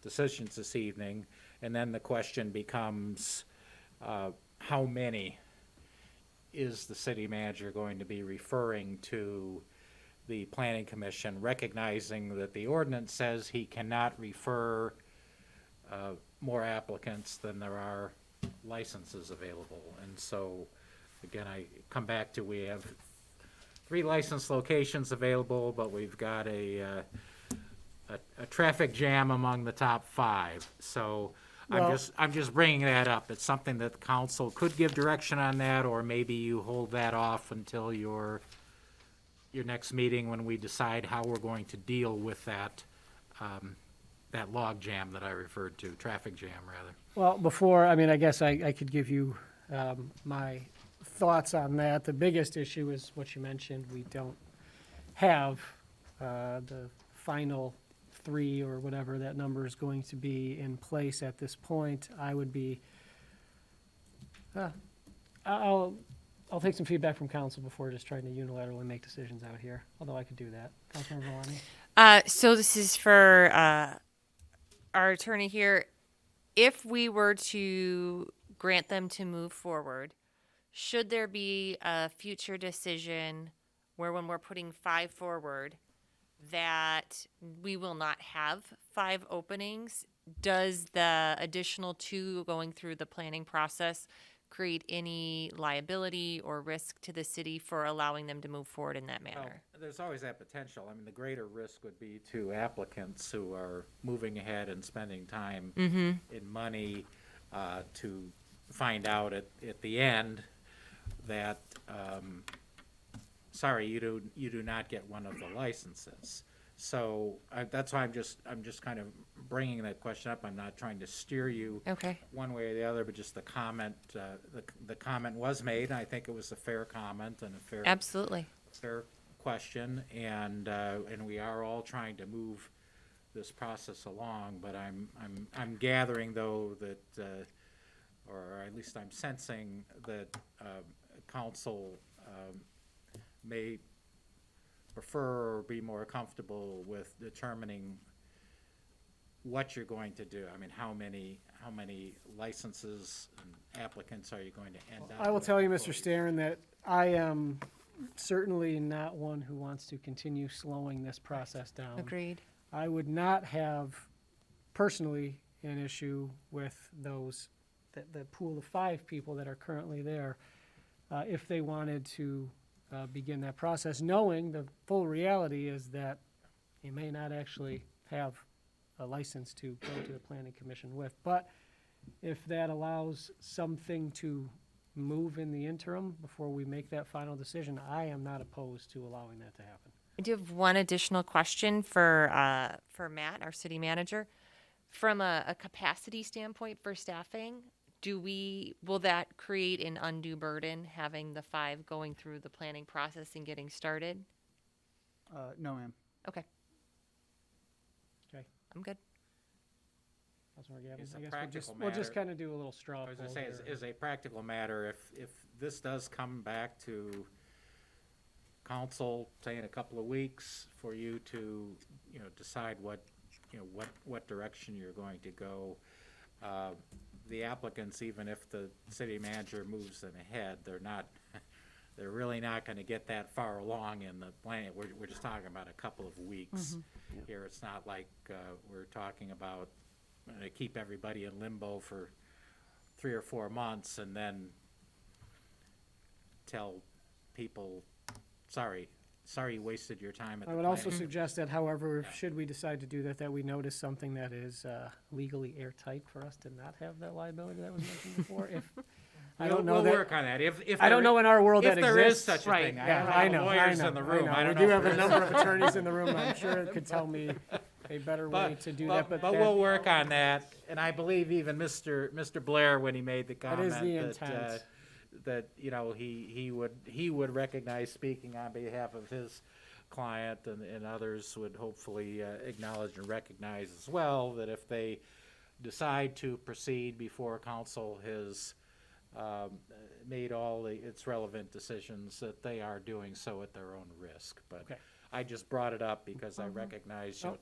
decisions this evening, and then the question becomes, how many is the city manager going to be referring to the planning commission, recognizing that the ordinance says he cannot refer more applicants than there are licenses available. And so, again, I come back to, we have 3 licensed locations available, but we've got a traffic jam among the top 5. So Well- I'm just bringing that up. It's something that the council could give direction on that, or maybe you hold that off until your next meeting when we decide how we're going to deal with that, that log jam that I referred to, traffic jam, rather. Well, before, I mean, I guess I could give you my thoughts on that. The biggest issue is what you mentioned. We don't have the final 3 or whatever that number is going to be in place at this point. I would be, I'll take some feedback from council before just trying to unilaterally make decisions out here, although I could do that. Councilmember Valani? So this is for our attorney here. If we were to grant them to move forward, should there be a future decision where when we're putting 5 forward, that we will not have 5 openings, does the additional 2 going through the planning process create any liability or risk to the city for allowing them to move forward in that manner? Well, there's always that potential. I mean, the greater risk would be to applicants who are moving ahead and spending time and money to find out at the end that, sorry, you do not get one of the licenses. So that's why I'm just kind of bringing that question up. I'm not trying to steer you one way or the other, but just the comment. The comment was made, and I think it was a fair comment and a fair fair question. And we are all trying to move this process along. But I'm gathering though that, or at least I'm sensing that council may prefer or be more comfortable with determining what you're going to do. I mean, how many licenses and applicants are you going to end up with? I will tell you, Mr. Starron, that I am certainly not one who wants to continue slowing this process down. Agreed. I would not have personally an issue with those, the pool of 5 people that are currently there, if they wanted to begin that process, knowing the full reality is that you may not actually have a license to go to the planning commission with. But if that allows something to move in the interim before we make that final decision, I am not opposed to allowing that to happen. I do have one additional question for Matt, our city manager. From a capacity standpoint for staffing, will that create an undue burden, having the 5 going through the planning process and getting started? No, ma'am. Okay. Okay. I'm good. Councilmember Gavin, It's a I guess practical we'll just matter. kind of do a little straw I was poll gonna say, here. as a practical matter, if this does come back to council, say in a couple of weeks, for you to, decide what direction you're going to go, the applicants, even if the city manager moves them ahead, they're really not gonna get that far along in the plan. We're just talking about a couple of weeks here. It's not like, we're talking about keep everybody in limbo for 3 or 4 months and then tell people, sorry, you wasted your time at the I would also planning. suggest that, however, should we decide to do that, that we notice something that is legally airtight for us to not have that liability that was mentioned before. If I don't know We'll that. work on that. If I don't know in our world if that there is exists. such a Right, thing. I yeah, don't I have know, lawyers I in the know, room. I I know. don't We do know have if a there number is of attorneys in the room. I'm sure it could tell me a better way to do that. But we'll work on that. And I believe even Mr. Blair, when he made the That comment is the intent. that he would recognize, speaking on behalf of his client and others would hopefully acknowledge and recognize as well that if they decide to proceed before council has made all its relevant decisions, that they are doing so at their own risk. But Okay. I just brought it up because I recognize, you know,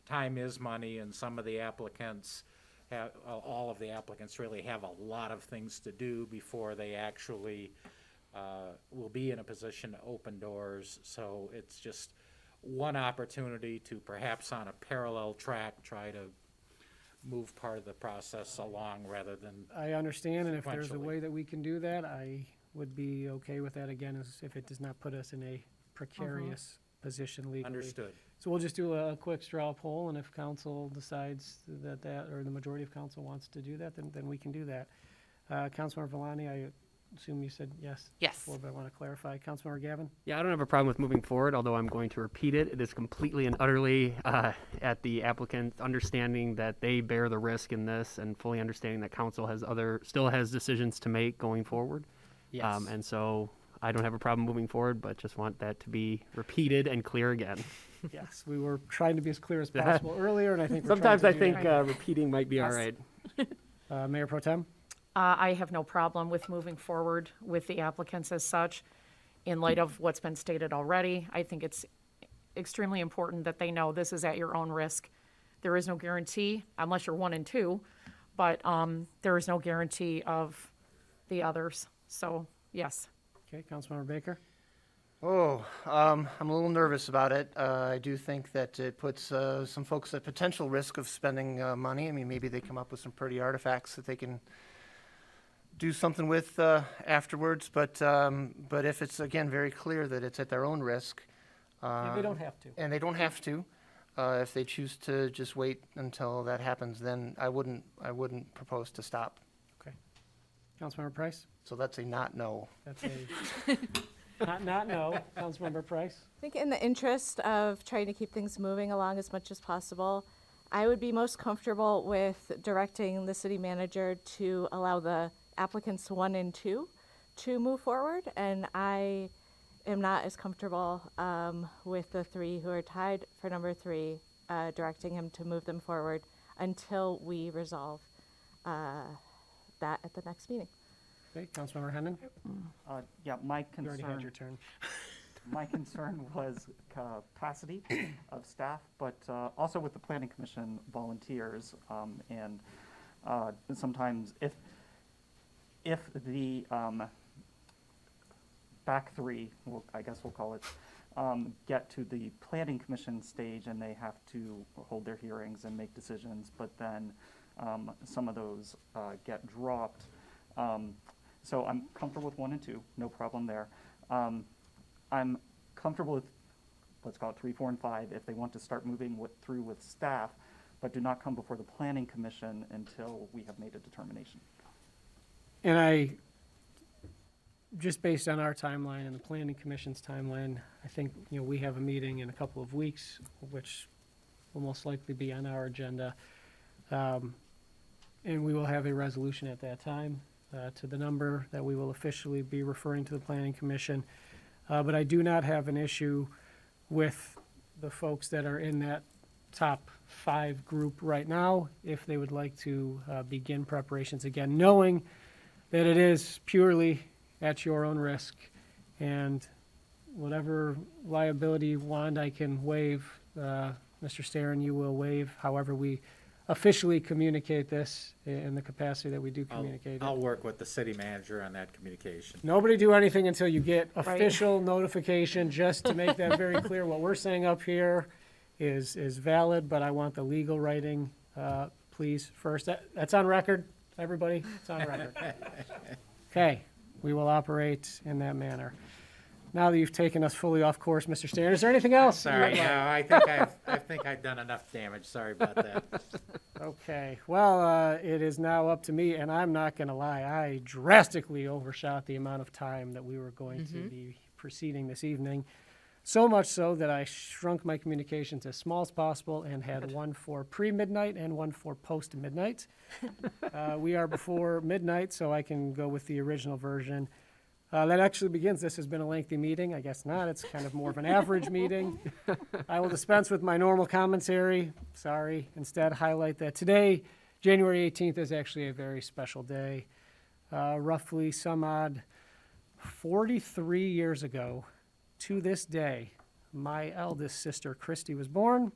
time is money, and some of the applicants have, all of the applicants really have a lot of things to do before they actually will be in a position to open doors. So it's just one opportunity to perhaps on a parallel track try to move part of the process along rather than I understand, and if there's a sequentially. way that we can do that, I would be okay with that again, as if it does not put us in a precarious position legally. Understood. So we'll just do a quick straw poll, and if council decides that, or the majority of council wants to do that, then we can do that. Councilmember Valani, I assume you said yes? Yes. Before, but I want to clarify. Councilmember Gavin? Yeah, I don't have a problem with moving forward, although I'm going to repeat it. It is completely and utterly at the applicant understanding that they bear the risk in this and fully understanding that council still has decisions to make going forward. Yes. And so I don't have a problem moving forward, but just want that to be repeated and clear again. Yes, we were trying to be as clear as possible earlier, and I think we're Sometimes I trying to think do that. repeating might be all Yes. right. Mayor Pro Tem? I have no problem with moving forward with the applicants as such. In light of what's been stated already, I think it's extremely important that they know this is at your own risk. There is no guarantee, unless you're 1 and 2, but there is no guarantee of the others. So, yes. Okay, Councilmember Baker? I'm a little nervous about it. I do think that it puts some folks at potential risk of spending money. I mean, maybe they come up with some pretty artifacts that they can do something with afterwards. But if it's, again, very clear that it's at their own risk. And they don't have to. And they don't have to. If they choose to just wait until that happens, then I wouldn't propose to stop. Okay. Councilmember Price? So that's a not no. That's a not no. Councilmember Price? I think in the interest of trying to keep things moving along as much as possible, I would be most comfortable with directing the city manager to allow the applicants 1 and 2 to move forward, and I am not as comfortable with the 3 who are tied for number 3, directing him to move them forward until we resolve that at the next meeting. Okay, Councilmember Hendon? Yeah, my You already had your concern, turn. my concern was capacity of staff, but also with the planning commission volunteers. And sometimes if the back 3, I guess we'll call it, get to the planning commission stage and they have to hold their hearings and make decisions, but then some of those get dropped. So I'm comfortable with 1 and 2, no problem there. I'm comfortable with, let's call it 3, 4, and 5, if they want to start moving through with staff, but do not come before the planning commission until we have made a determination. And just based on our timeline and the planning commission's timeline, I think, we have a meeting in a couple of weeks, which will most likely be on our agenda. And we will have a resolution at that time to the number that we will officially be referring to the planning commission. But I do not have an issue with the folks that are in that top 5 group right now, if they would like to begin preparations again, knowing that it is purely at your own risk, and whatever liability wand I can wave, Mr. Staron, you will wave, however we officially communicate this in the capacity that we do communicate it. I'll work with the city manager on that communication. Nobody do anything until you get official notification, just to make that very clear. What we're saying up here is valid, but I want the legal writing, please, first. That's on record, everybody, it's on record. Okay, we will operate in that manner. Now that you've taken us fully off course, Mr. Staron, is there anything else? Sorry, no, I think I've done enough damage. Sorry about that. Okay, well, it is now up to me, and I'm not going to lie, I drastically overshot the amount of time that we were going to be proceeding this evening. So much so that I shrunk my communications as small as possible and had one for pre-midnight and one for post-midnight. We are before midnight, so I can go with the original version. That actually begins, this has been a lengthy meeting. I guess not, it's kind of more of an average meeting. I will dispense with my normal commentary, sorry. Instead, highlight that today, January 18th, is actually a very special day. Roughly some odd 43 years ago, to this day, my eldest sister, Christy, was born.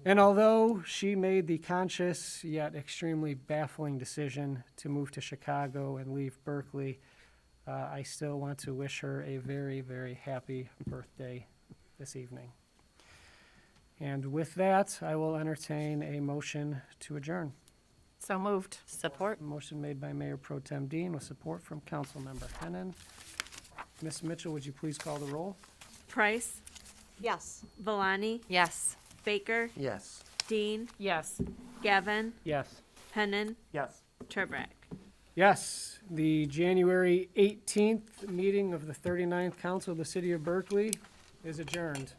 And although she made the conscious yet extremely baffling decision to move to Chicago and leave Berkeley, I still want to wish her a very, very happy birthday this evening. And with that, I will entertain a motion to adjourn. So moved. Support. Motion made by Mayor Pro Tem Dean with support from Councilmember Hennan. Ms. Mitchell, would you please call the roll? Price, Yes. Valani, Yes. Baker, Yes. Dean, Yes. Gavin, Yes. Hennan, Yes. Turbrack. Yes, the January 18th meeting of the 39th Council of the City of Berkeley is adjourned.